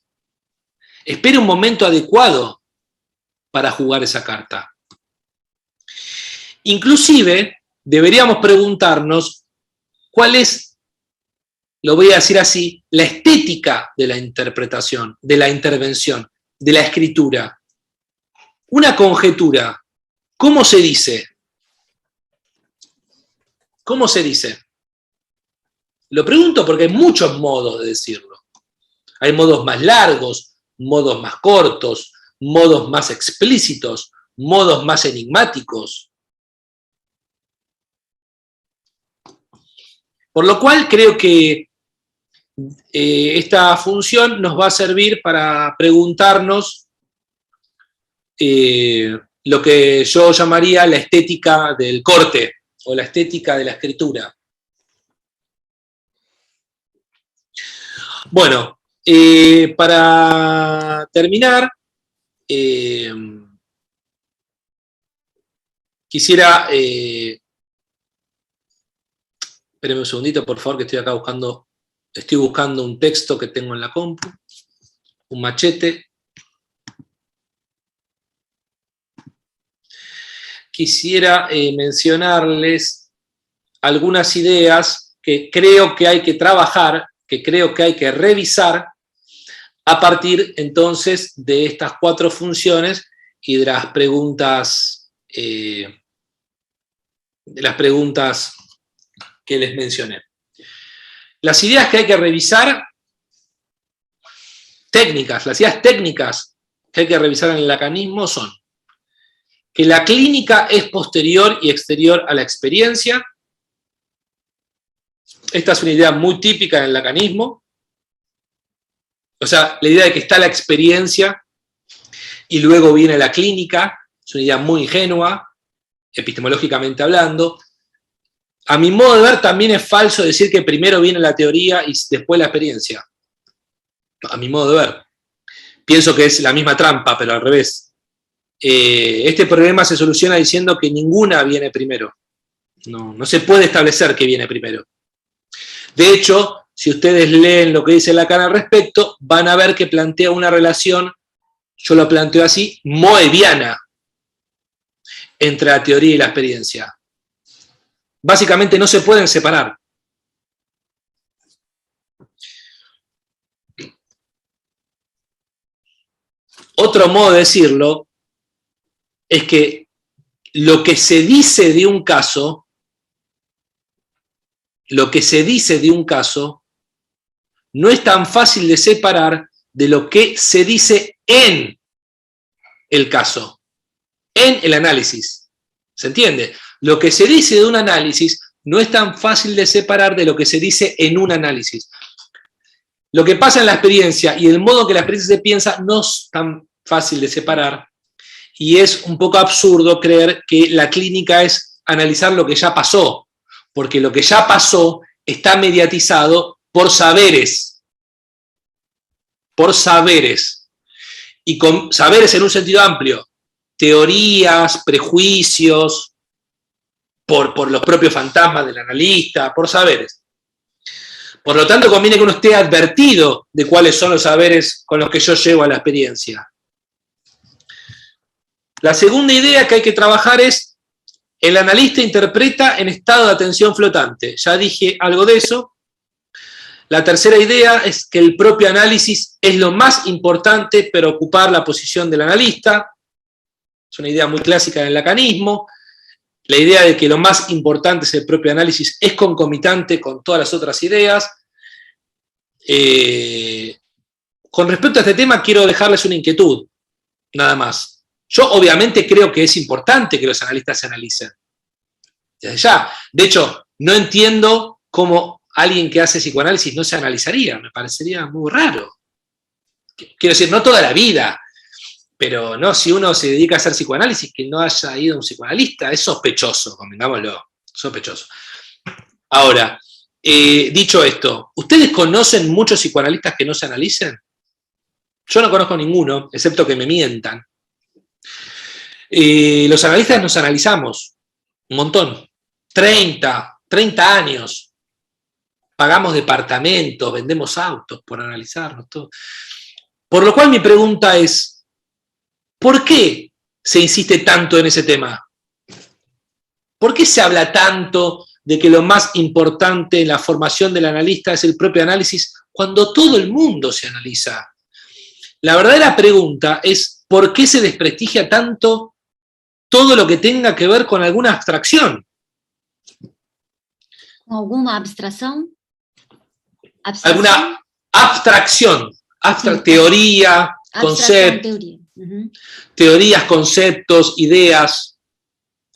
Espera un momento adecuado para jugar esa carta. Inclusive, deberíamos preguntarnos cuál es, lo voy a decir así, la estética de la interpretación, de la intervención, de la escritura. Una conjetura, ¿cómo se dice? ¿Cómo se dice? Lo pregunto porque hay muchos modos de decirlo. Hay modos más largos, modos más cortos, modos más explícitos, modos más enigmáticos. Por lo cual creo que esta función nos va a servir para preguntarnos lo que yo llamaría la estética del corte o la estética de la escritura. Bueno, para terminar, quisiera, espérenme un segundito, por favor, que estoy acá estoy buscando un texto que tengo en la compu, un machete. quisiera mencionarles algunas ideas que creo que hay que trabajar, que creo que hay que revisar a partir entonces de estas 4 funciones y de las preguntas que les mencioné. Las ideas que hay que revisar, las ideas técnicas que hay que revisar en el lacanismo son que la clínica es posterior y exterior a la experiencia. Esta es una idea muy típica en el lacanismo. O sea, la idea de que está la experiencia y luego viene la clínica, es una idea muy ingenua, epistemológicamente hablando. A mi modo de ver, también es falso decir que primero viene la teoría y después la experiencia. A mi modo de ver. Pienso que es la misma trampa, pero al revés. Este problema se soluciona diciendo que ninguna viene primero. No se puede establecer que viene primero. De hecho, si ustedes leen lo que dice Lacan al respecto, van a ver que plantea una relación, yo lo planteo así, moebiana, entre la teoría y la experiencia. Básicamente no se pueden separar. Otro modo de decirlo es que lo que se dice de un caso, no es tan fácil de separar de lo que se dice en el caso, en el análisis. ¿Se entiende? Lo que se dice de un análisis no es tan fácil de separar de lo que se dice en un análisis. Lo que pasa en la experiencia y el modo en que la experiencia se piensa no es tan fácil de separar, y es un poco absurdo creer que la clínica es analizar lo que ya pasó, porque lo que ya pasó está mediatizado por saberes. Por saberes. Y con saberes en un sentido amplio. Teorías, prejuicios, por los propios fantasmas del analista, por saberes. Por lo tanto, conviene que uno esté advertido de cuáles son los saberes con los que yo llego a la experiencia. La segunda idea que hay que trabajar es el analista interpreta en estado de atención flotante. Ya dije algo de eso. La tercera idea es que el propio análisis es lo más importante para ocupar la posición del analista. Es una idea muy clásica en el lacanismo. La idea de que lo más importante es el propio análisis es concomitante con todas las otras ideas. Con respecto a este tema quiero dejarles una inquietud, nada más. Yo obviamente creo que es importante que los analistas se analicen. Desde ya. De hecho, no entiendo cómo alguien que hace psicoanálisis no se analizaría. Me parecería muy raro. Quiero decir, no toda la vida, pero no, si uno se dedica a hacer psicoanálisis que no haya ido a un psicoanalista, es sospechoso, convengámoslo, sospechoso. Ahora, dicho esto, ¿ustedes conocen muchos psicoanalistas que no se analicen? Yo no conozco ninguno, excepto que me mientan. Los analistas nos analizamos un montón, 30 años, pagamos departamentos, vendemos autos por analizarnos, todo. Por lo cual mi pregunta es, ¿por qué se insiste tanto en ese tema? ¿Por qué se habla tanto de que lo más importante en la formación del analista es el propio análisis cuando todo el mundo se analiza? La verdadera pregunta es, ¿por qué se desprestigia tanto todo lo que tenga que ver con alguna abstracción? ¿Alguna abstracción? Alguna abstracción. Teoría, concepto, teorías, conceptos, ideas,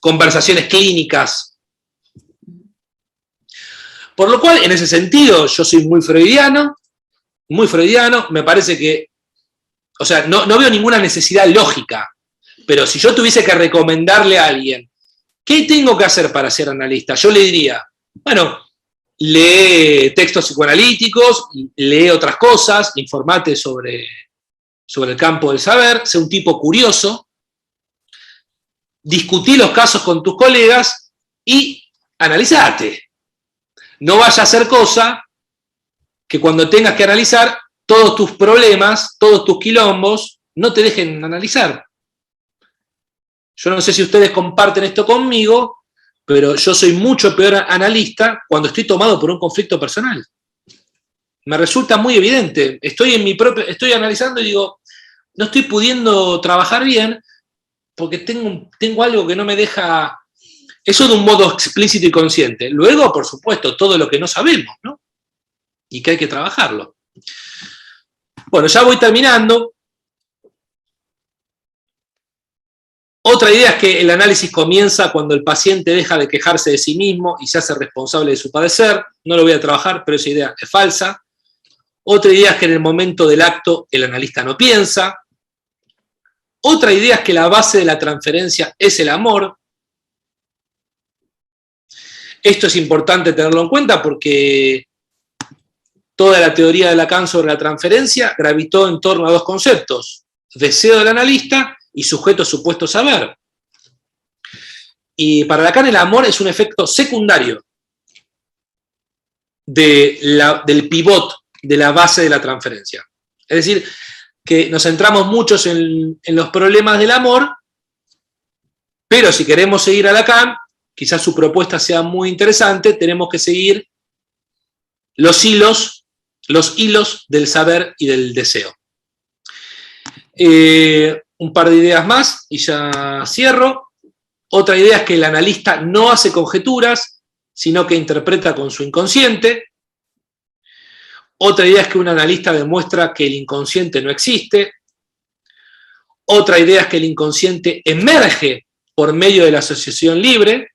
conversaciones clínicas. Por lo cual, en ese sentido, yo soy muy freudiano, me parece que, o sea, no veo ninguna necesidad lógica, pero si yo tuviese que recomendarle a alguien, ¿qué tengo que hacer para ser analista? Yo le diría, bueno, lee textos psicoanalíticos, lee otras cosas, informate sobre el campo del saber, sé un tipo curioso, discutí los casos con tus colegas y analizate. No vaya a hacer cosa que cuando tengas que analizar todos tus problemas, todos tus quilombos, no te dejen analizar. Yo no sé si ustedes comparten esto conmigo, pero yo soy mucho peor analista cuando estoy tomado por un conflicto personal. Me resulta muy evidente. Estoy analizando y digo, no estoy pudiendo trabajar bien porque tengo algo que no me deja. Eso de un modo explícito y consciente. Luego, por supuesto, todo lo que no sabemos, ¿no? Y que hay que trabajarlo. Bueno, ya voy terminando. Otra idea es que el análisis comienza cuando el paciente deja de quejarse de sí mismo y se hace responsable de su padecer. No lo voy a trabajar, pero esa idea es falsa. Otra idea es que en el momento del acto el analista no piensa. Otra idea es que la base de la transferencia es el amor. Esto es importante tenerlo en cuenta porque toda la teoría de Lacan sobre la transferencia gravitó en torno a dos conceptos: deseo del analista y sujeto supuesto saber. Y para Lacan el amor es un efecto secundario del pivot, de la base de la transferencia. Es decir, que nos centramos muchos en los problemas del amor, pero si queremos seguir a Lacan, quizás su propuesta sea muy interesante, tenemos que seguir los hilos del saber y del deseo. Un par de ideas más y ya cierro. Otra idea es que el analista no hace conjeturas, sino que interpreta con su inconsciente. Otra idea es que un analista demuestra que el inconsciente no existe. Otra idea es que el inconsciente emerge por medio de la asociación libre.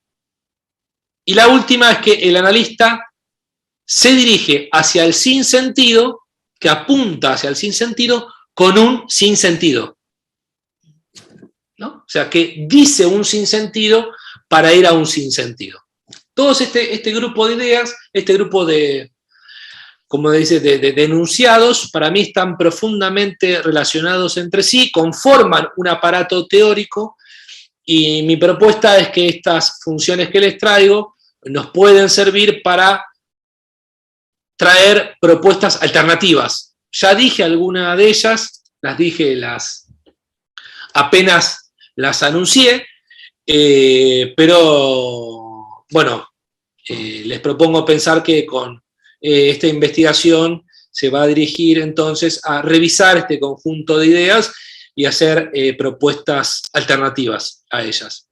Y la última es que el analista se dirige hacia el sinsentido, que apunta hacia el sinsentido con un sinsentido, ¿no? O sea, que dice un sinsentido para ir a un sinsentido. Todos este grupo de ideas, este grupo de, como dice, de enunciados, para mí están profundamente relacionados entre sí, conforman un aparato teórico, y mi propuesta es que estas funciones que les traigo nos pueden servir para traer propuestas alternativas. Ya dije alguna de ellas, apenas las anuncié, pero bueno, les propongo pensar que con esta investigación se va a dirigir entonces a revisar este conjunto de ideas y hacer propuestas alternativas a ellas,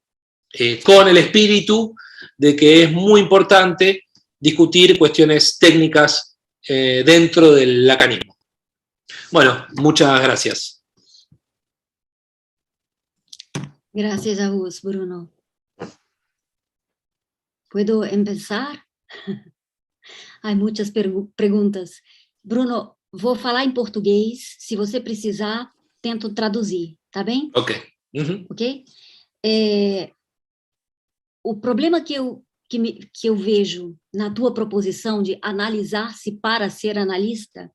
con el espíritu de que es muy importante discutir cuestiones técnicas dentro del lacanismo. Bueno, muchas gracias. Gracias a vos, Bruno. ¿Puedo empezar? Há muitas perguntas. Bruno, vou falar em português. Se você precisar, tento traduzir, tá bem? Ok. Uhum. Ok? O problema que eu vejo na tua proposição de analisar-se para ser analista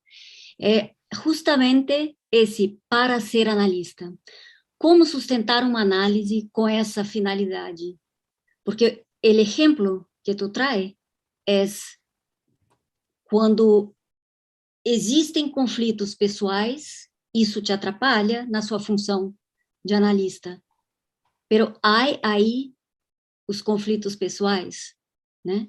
é justamente esse para ser analista. Como sustentar uma análise com essa finalidade? Porque o exemplo que tu traz é quando existem conflitos pessoais, isso te atrapalha na sua função de analista. Pero há aí os conflitos pessoais, né?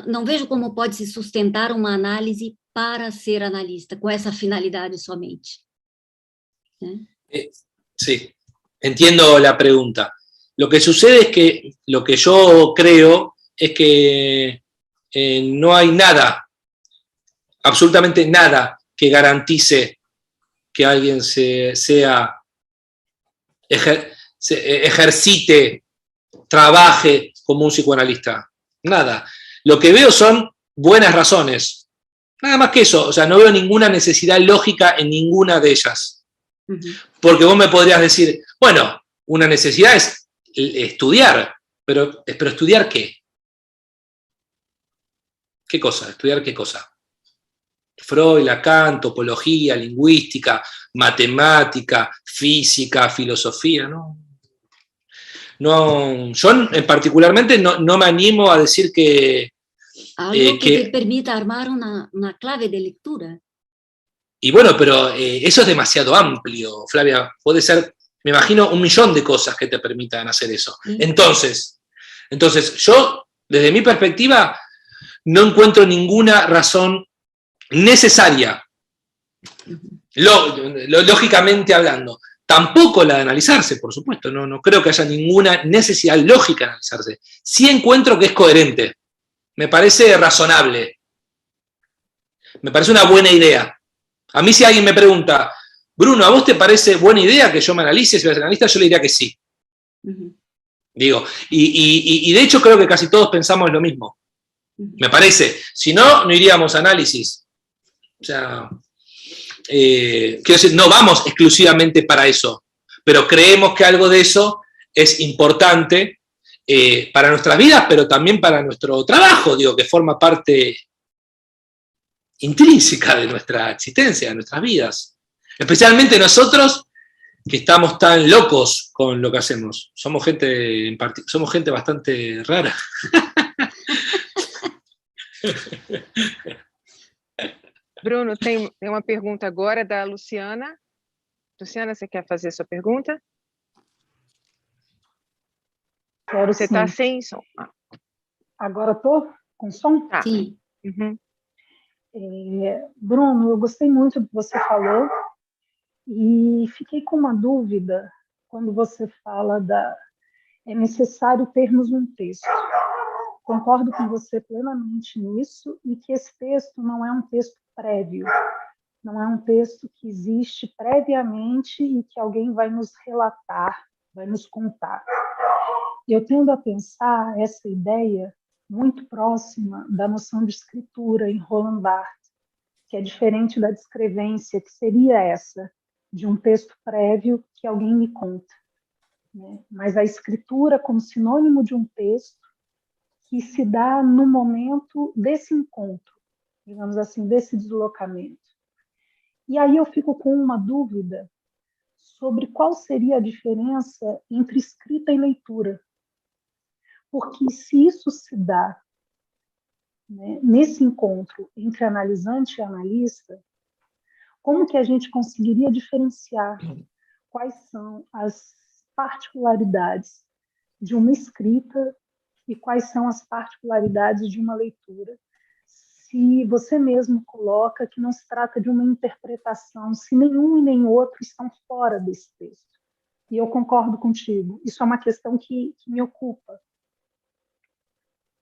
Não vejo como pode se sustentar uma análise para ser analista, com essa finalidade somente. ¿Eh? Sí, entiendo la pregunta. Lo que sucede es que lo que yo creo es que no hay nada, absolutamente nada, que garantice que alguien ejercite, trabaje como un psicoanalista. Nada. Lo que veo son buenas razones. Nada más que eso. O sea, no veo ninguna necesidad lógica en ninguna de ellas. Porque vos me podrías decir, bueno, una necesidad es estudiar, pero ¿estudiar qué? ¿Qué cosa? ¿Estudiar qué cosa? Freud, Lacan, topología, lingüística, matemática, física, filosofía, ¿no? No, yo particularmente no me animo a decir que... Algo que te permita armar una clave de lectura. Y bueno, pero eso es demasiado amplio, Flavia. Puede ser Me imagino 1.000.000 de cosas que te permitan hacer eso. Entonces, yo, desde mi perspectiva, no encuentro ninguna razón necesaria, lógicamente hablando. Tampoco la de analizarse, por supuesto, no creo que haya ninguna necesidad lógica de analizarse. Sí encuentro que es coherente, me parece razonable, me parece una buena idea. A mí si alguien me pregunta, Bruno, ¿a vos te parece buena idea que yo me analice si soy analista? Yo le diría que sí. Digo, y de hecho creo que casi todos pensamos lo mismo. Me parece. Si no, no iríamos a análisis. O sea, quiero decir, no vamos exclusivamente para eso, pero creemos que algo de eso es importante para nuestras vidas, pero también para nuestro trabajo, digo, que forma parte intrínseca de nuestra existencia, de nuestras vidas. Especialmente nosotros, que estamos tan locos con lo que hacemos. Somos gente bastante rara. Bruno, tem uma pergunta agora da Luciana. Luciana, você quer fazer sua pergunta? Quero Você sim. está sem som. Agora estou com som? Tá. Sim. Uhum. Bruno, eu gostei muito do que você falou e fiquei com uma dúvida quando você fala é necessário termos um texto. Concordo com você plenamente nisso e que esse texto não é um texto prévio, não é um texto que existe previamente e que alguém vai nos relatar, vai nos contar. Eu tendo a pensar essa ideia muito próxima da noção de escritura em Roland Barthes, que é diferente da descrevência, que seria essa, de um texto prévio que alguém me conta, né? Mas a escritura como sinônimo de um texto que se dá no momento desse encontro, digamos assim, desse deslocamento. E aí eu fico com uma dúvida sobre qual seria a diferença entre escrita e leitura. Porque se isso se dá, né, nesse encontro entre analisante e analista, como que a gente conseguiria diferenciar quais são as particularidades de uma escrita e quais são as particularidades de uma leitura, se você mesmo coloca que não se trata de uma interpretação, se nenhum e nem outro estão fora desse texto. E eu concordo contigo, isso é uma questão que me ocupa.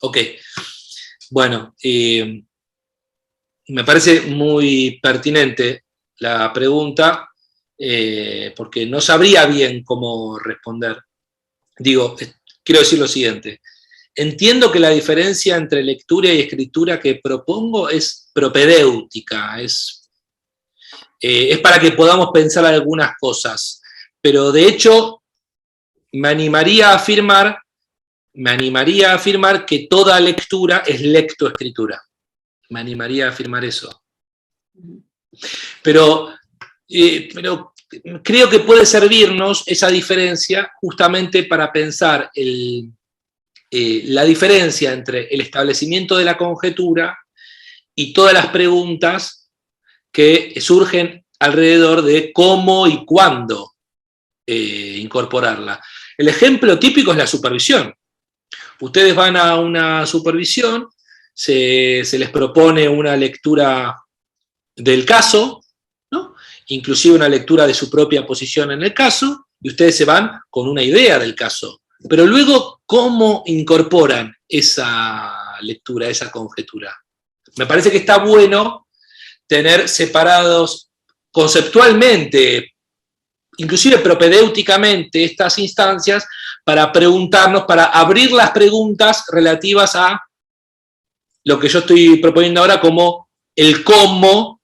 Ok, bueno, me parece muy pertinente la pregunta porque no sabría bien cómo responder. Digo, quiero decir lo siguiente. Entiendo que la diferencia entre lectura y escritura que propongo es propedéutica, es para que podamos pensar algunas cosas, pero de hecho me animaría a afirmar que toda lectura es lectoescritura. Me animaría a afirmar eso. Pero creo que puede servirnos esa diferencia justamente para pensar la diferencia entre el establecimiento de la conjetura y todas las preguntas que surgen alrededor de cómo y cuándo incorporarla. El ejemplo típico es la supervisión. Ustedes van a una supervisión, se les propone una lectura del caso, ¿no? Inclusive una lectura de su propia posición en el caso, y ustedes se van con una idea del caso. Pero luego, ¿cómo incorporan esa lectura, esa conjetura? Me parece que está bueno tener separados conceptualmente, inclusive propedéuticamente, estas instancias para preguntarnos, para abrir las preguntas relativas a lo que yo estoy proponiendo ahora como el cómo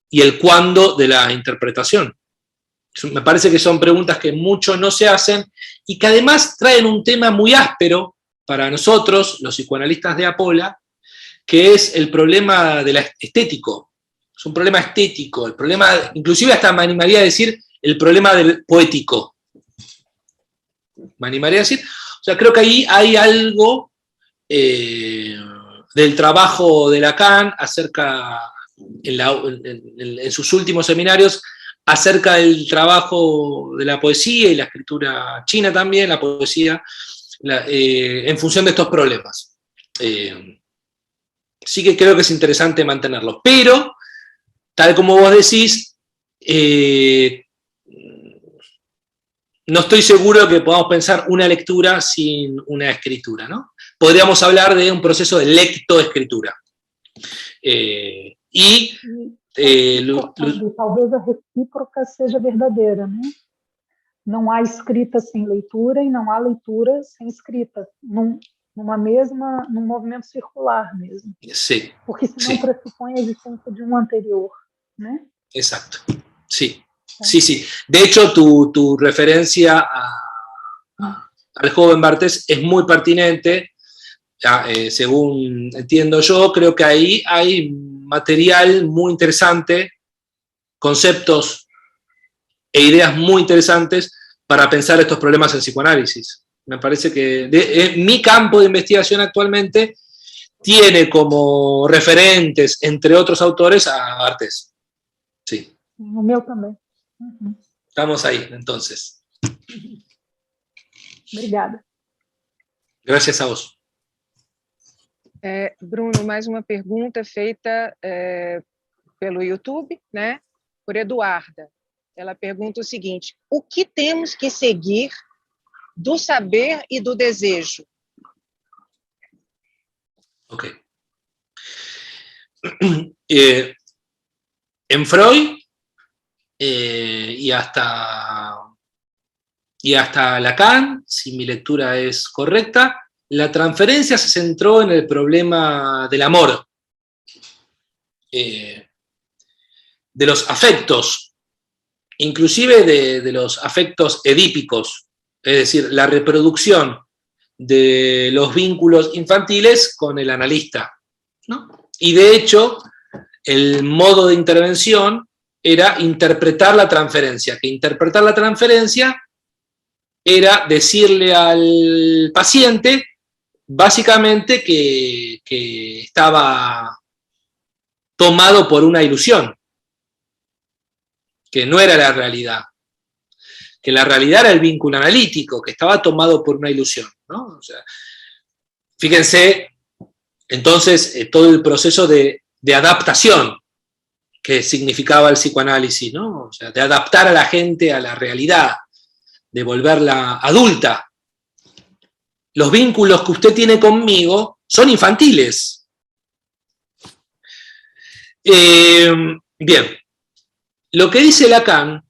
y el cuándo de la interpretación. Me parece que son preguntas que mucho no se hacen y que además traen un tema muy áspero para nosotros, los psicoanalistas de Apola, que es el problema del estético. Es un problema estético, el problema, inclusive hasta me animaría a decir, el problema del poético. Me animaría a decir, o sea, creo que ahí hay algo del trabajo de Lacan acerca, en sus últimos seminarios, acerca del trabajo de la poesía y la escritura china también, la poesía, en función de estos problemas. Sí que creo que es interesante mantenerlo, pero, tal como vos decís, no estoy seguro que podamos pensar una lectura sin una escritura, ¿no? Podríamos hablar de un proceso de lectoescritura. Talvez a recíproca seja verdadeira, né? Não há escrita sem leitura e não há leitura sem escrita, num movimento circular mesmo. Sí. Porque senão pressupõe a existência de um anterior, né? Exacto. Sí. Sí, sí. De hecho, tu referencia al joven Barthes es muy pertinente. Según entiendo yo, creo que ahí hay material muy interesante, conceptos e ideas muy interesantes para pensar estos problemas en psicoanálisis. Me parece que mi campo de investigación actualmente tiene como referentes, entre otros autores, a Barthes. Sí. O meu também. Estamos ahí, entonces. Obrigada. Gracias a vos. Bruno, mais uma pergunta feita pelo YouTube, né, por Eduarda. Ela pergunta o seguinte: o que temos que seguir do saber e do desejo? Ok. En Freud y hasta Lacan, si mi lectura es correcta, la transferencia se centró en el problema del amor, de los afectos, inclusive de los afectos edípicos, es decir, la reproducción de los vínculos infantiles con el analista, ¿no? Y de hecho, el modo de intervención era interpretar la transferencia, que interpretar la transferencia era decirle al paciente básicamente que estaba tomado por una ilusión, que no era la realidad, que la realidad era el vínculo analítico, que estaba tomado por una ilusión, ¿no? O sea, fíjense, entonces, todo el proceso de adaptación que significaba el psicoanálisis, ¿no? O sea, de adaptar a la gente a la realidad, de volverla adulta. Los vínculos que usted tiene conmigo son infantiles. Bien, lo que dice Lacan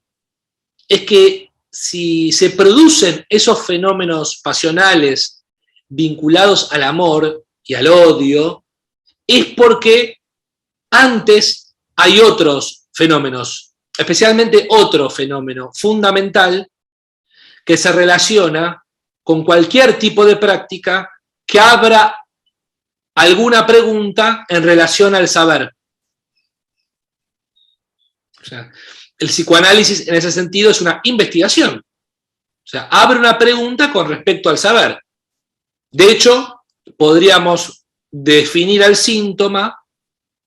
es que si se producen esos fenómenos pasionales vinculados al amor y al odio, es porque antes hay otros fenómenos, especialmente otro fenómeno fundamental que se relaciona con cualquier tipo de práctica que abra alguna pregunta en relación al saber. O sea, el psicoanálisis en ese sentido es una investigación. O sea, abre una pregunta con respecto al saber. De hecho, podríamos definir al síntoma,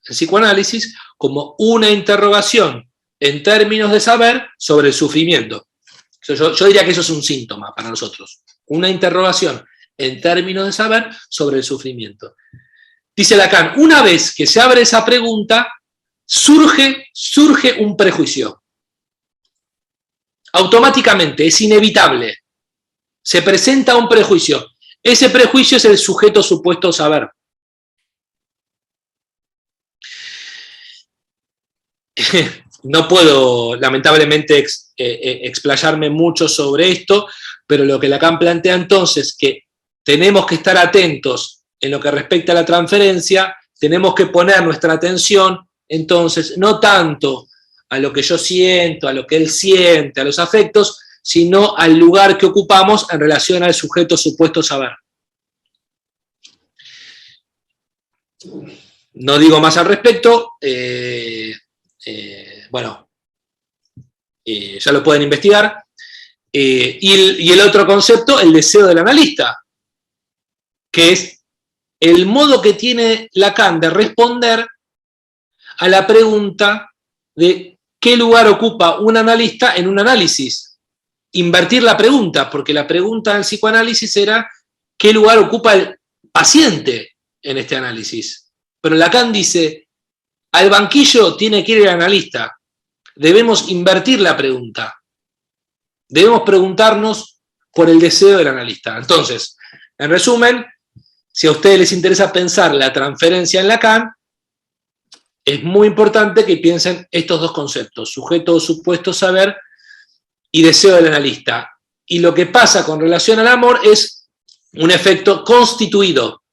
el psicoanálisis, como una interrogación en términos de saber sobre el sufrimiento. Yo diría que eso es un síntoma para nosotros. Una interrogación en términos de saber sobre el sufrimiento. Dice Lacan, una vez que se abre esa pregunta, surge un prejuicio. Automáticamente, es inevitable. Se presenta un prejuicio. Ese prejuicio es el sujeto supuesto saber. No puedo, lamentablemente, explayarme mucho sobre esto, pero lo que Lacan plantea entonces, que tenemos que estar atentos en lo que respecta a la transferencia, tenemos que poner nuestra atención, entonces, no tanto a lo que yo siento, a lo que él siente, a los afectos, sino al lugar que ocupamos en relación al sujeto supuesto saber. No digo más al respecto, bueno, ya lo pueden investigar. Y el otro concepto, el deseo del analista, que es el modo que tiene Lacan de responder a la pregunta de ¿qué lugar ocupa un analista en un análisis? Invertir la pregunta, porque la pregunta del psicoanálisis era ¿qué lugar ocupa el paciente en este análisis? Pero Lacan dice, al banquillo tiene que ir el analista. Debemos invertir la pregunta. Debemos preguntarnos por el deseo del analista. Entonces, en resumen, si a ustedes les interesa pensar la transferencia en Lacan, es muy importante que piensen estos dos conceptos, sujeto o supuesto saber y deseo del analista. Y lo que pasa con relación al amor es un efecto constituido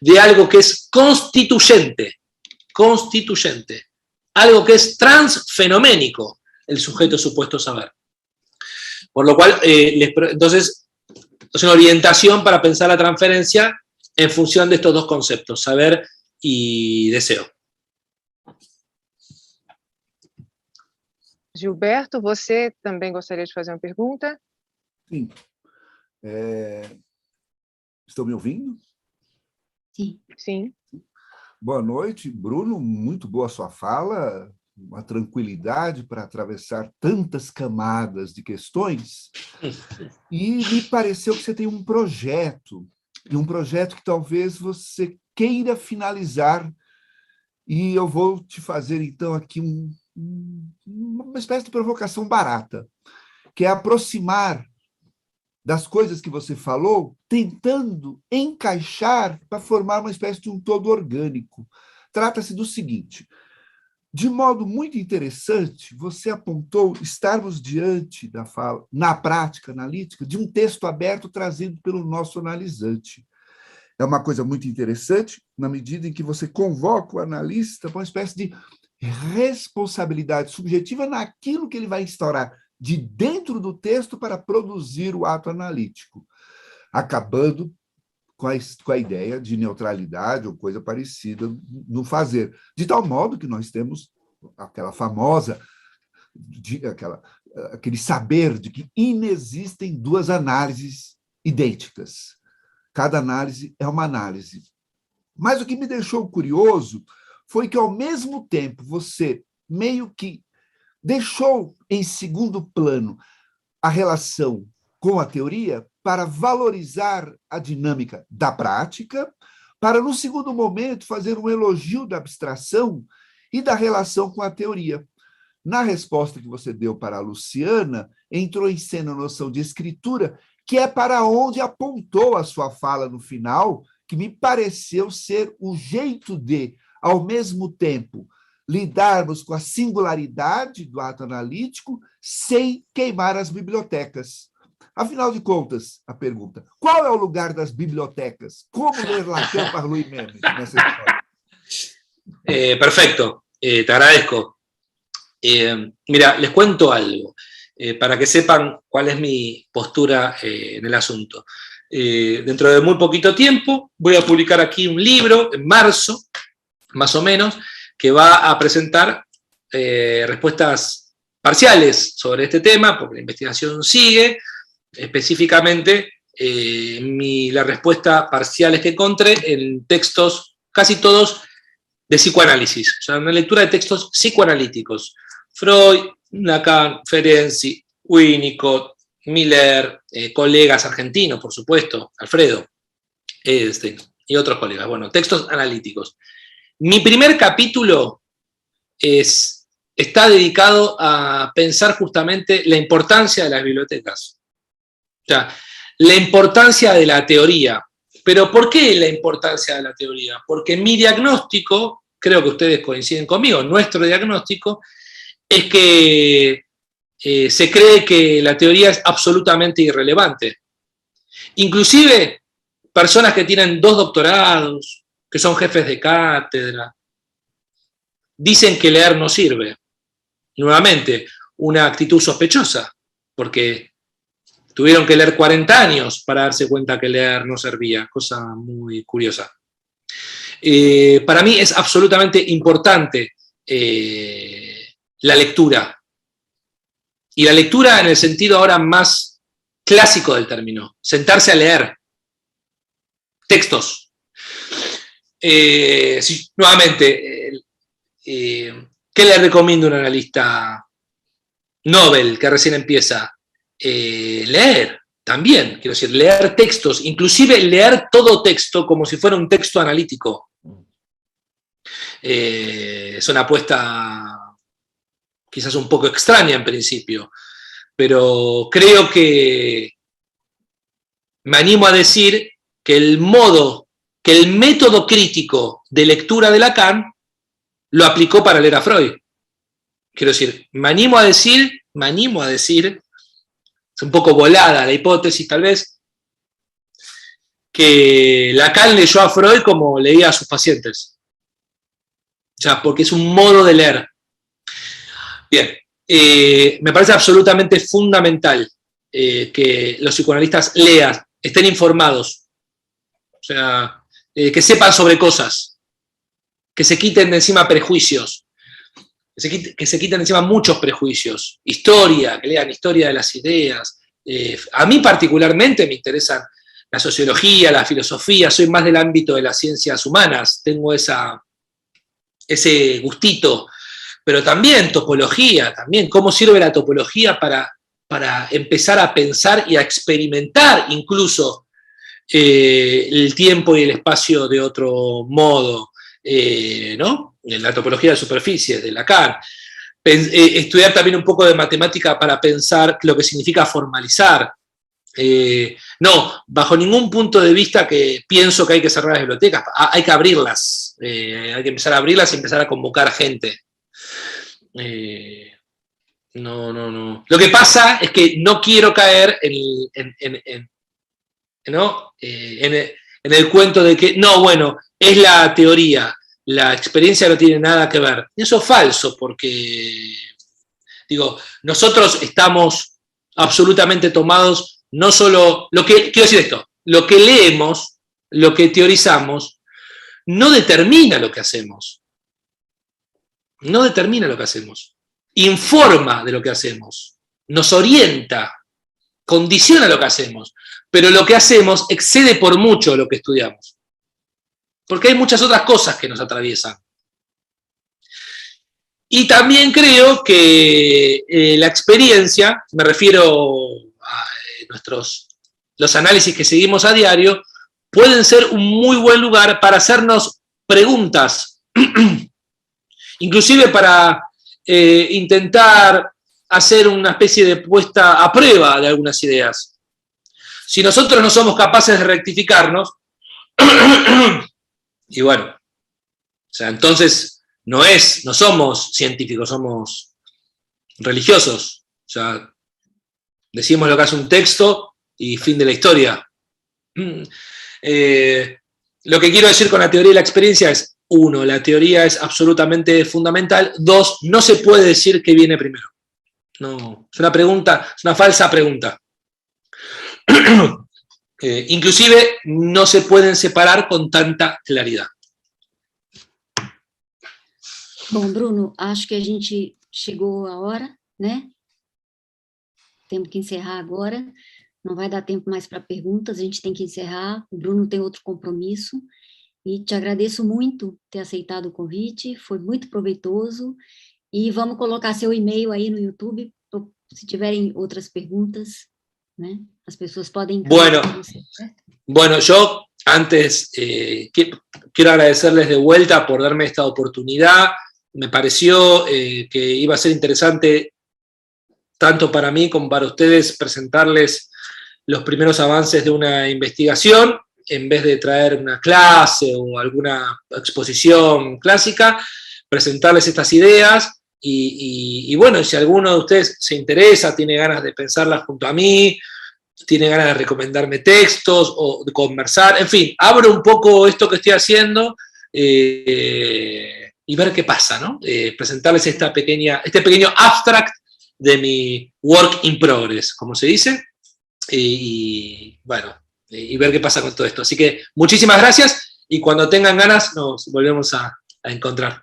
de algo que es constituyente, algo que es transfenoménico, el sujeto supuesto saber. Por lo cual, entonces, es una orientación para pensar la transferencia en función de estos dos conceptos, saber y deseo. Gilberto, você também gostaria de fazer uma pergunta? Sim. Estão me ouvindo? Sim. Sim. Boa noite, Bruno, muito boa sua fala, uma tranquilidade para atravessar tantas camadas de questões, e me pareceu que você tem um projeto que talvez você queira finalizar, e eu vou te fazer, então, aqui uma espécie de provocação barata, que é aproximar das coisas que você falou, tentando encaixar para formar uma espécie de um todo orgânico. Trata-se do seguinte, de modo muito interessante, você apontou estarmos diante da fala, na prática analítica, de um texto aberto trazido pelo nosso analisante. É uma coisa muito interessante, na medida em que você convoca o analista para uma espécie de responsabilidade subjetiva naquilo que ele vai instaurar de dentro do texto para produzir o ato analítico, acabando com a ideia de neutralidade ou coisa parecida no fazer. De tal modo que nós temos aquela famosa, aquele saber de que inexistem duas análises idênticas. Cada análise é uma análise. Mas o que me deixou curioso foi que, ao mesmo tempo, você meio que deixou em segundo plano a relação com a teoria para valorizar a dinâmica da prática, para, no segundo momento, fazer um elogio da abstração e da relação com a teoria. Na resposta que você deu para a Luciana, entrou em cena a noção de escritura, que é para onde apontou a sua fala no final, que me pareceu ser o jeito de, ao mesmo tempo, lidarmos com a singularidade do ato analítico sem queimar as bibliotecas. Afinal de contas, a pergunta, qual é o lugar das bibliotecas? Como ler Lacan para Louis Mendes nessa história? Perfecto, te agradezco. Mira, les cuento algo, para que sepan cuál es mi postura en el asunto. Dentro de muy poquito tiempo voy a publicar aquí un libro, en marzo, más o menos, que va a presentar respuestas parciales sobre este tema, porque la investigación sigue. Específicamente, la respuesta parcial es que encontré en textos, casi todos, de psicoanálisis, o sea, una lectura de textos psicoanalíticos. Freud, Lacan, Ferenczi, Winnicott, Miller, colegas argentinos, por supuesto, Alfredo, y otros colegas. Bueno, textos analíticos. Mi primer capítulo está dedicado a pensar justamente la importancia de las bibliotecas. O sea, la importancia de la teoría. ¿Pero por qué la importancia de la teoría? Porque mi diagnóstico, creo que ustedes coinciden conmigo, nuestro diagnóstico, es que se cree que la teoría es absolutamente irrelevante. Inclusive, personas que tienen 2 doctorados, que son jefes de cátedra, dicen que leer no sirve. Nuevamente, una actitud sospechosa, porque tuvieron que leer 40 años para darse cuenta que leer no servía, cosa muy curiosa. Para mí es absolutamente importante la lectura. Y la lectura en el sentido ahora más clásico del término, sentarse a leer textos. Nuevamente, ¿Qué le recomiendo a un analista novel que recién empieza? Leer también, quiero decir, leer textos, inclusive leer todo texto como si fuera un texto analítico. Es una apuesta quizás un poco extraña en principio, pero creo que me animo a decir que el método crítico de lectura de Lacan lo aplicó para leer a Freud. Quiero decir, me animo a decir, es un poco volada la hipótesis tal vez, que Lacan leyó a Freud como leía a sus pacientes. O sea, porque es un modo de leer. Bien, me parece absolutamente fundamental que los psicoanalistas lean, estén informados, o sea, que sepan sobre cosas, que se quiten de encima prejuicios, que se quiten de encima muchos prejuicios, historia, que lean historia de las ideas. A mí particularmente me interesan la sociología, la filosofía, soy más del ámbito de las ciencias humanas, tengo ese gustito, pero también topología, también cómo sirve la topología para empezar a pensar y a experimentar incluso el tiempo y el espacio de otro modo, ¿no? En la topología de superficies de Lacan. Estudiar también un poco de matemática para pensar lo que significa formalizar. No, bajo ningún punto de vista que pienso que hay que cerrar las bibliotecas, hay que abrirlas, hay que empezar a abrirlas y empezar a convocar gente. No. Lo que pasa es que no quiero caer en el cuento de que, no, bueno, es la teoría, la experiencia no tiene nada que ver. Eso es falso, porque, digo, nosotros estamos absolutamente tomados, no solo, quiero decir esto, lo que leemos, lo que teorizamos, no determina lo que hacemos. No determina lo que hacemos. Informa de lo que hacemos. Nos orienta, condiciona lo que hacemos. Pero lo que hacemos excede por mucho lo que estudiamos. Porque hay muchas otras cosas que nos atraviesan. Y también creo que la experiencia, me refiero a los análisis que seguimos a diario, pueden ser un muy buen lugar para hacernos preguntas, inclusive para intentar hacer una especie de puesta a prueba de algunas ideas. Si nosotros no somos capaces de rectificarnos, y bueno, o sea, entonces no somos científicos, somos religiosos. O sea, decimos lo que hace un texto y fin de la historia. Lo que quiero decir con la teoría y la experiencia es, 1, la teoría es absolutamente fundamental. 2, no se puede decir qué viene primero. No, es una pregunta, es una falsa pregunta. Inclusive no se pueden separar con tanta claridad. Bom, Bruno, acho que a gente chegou a hora, né? Temos que encerrar agora. Não vai dar tempo mais para perguntas, a gente tem que encerrar. O Bruno tem outro compromisso. E te agradeço muito ter aceitado o convite, foi muito proveitoso. E vamos colocar seu e-mail aí no YouTube, se tiverem outras perguntas, né? As pessoas podem... Bueno, yo antes quiero agradecerles de vuelta por darme esta oportunidad. Me pareció que iba a ser interesante, tanto para mí como para ustedes, presentarles los primeros avances de una investigación, en vez de traer una clase o alguna exposición clásica, presentarles estas ideas y bueno, si alguno de ustedes se interesa, tiene ganas de pensarlas junto a mí, tiene ganas de recomendarme textos o de conversar, en fin, abro un poco esto que estoy haciendo y ver qué pasa, ¿no? Presentarles este pequeño abstract de mi work in progress, como se dice, y bueno, y ver qué pasa con todo esto. Así que muchísimas gracias y cuando tengan ganas nos volvemos a encontrar.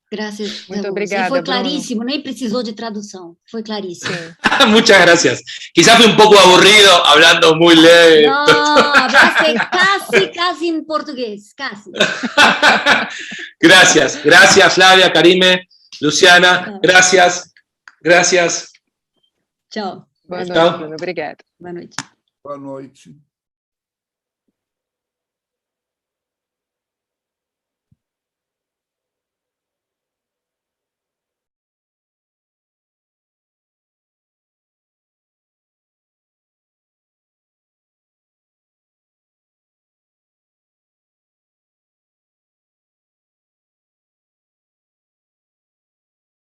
Graças. Muito obrigada, foi Bruno. claríssimo, nem precisou de tradução. Foi clarísimo. Muchas gracias. Quizás fui un poco aburrido hablando muy lento. Não, hablaste casi em português, casi. Gracias, gracias Flavia, Karime, Luciana, gracias. Tchau. Boa noite, Tchau. Bruno. Obrigada. Boa noite. Boa noite.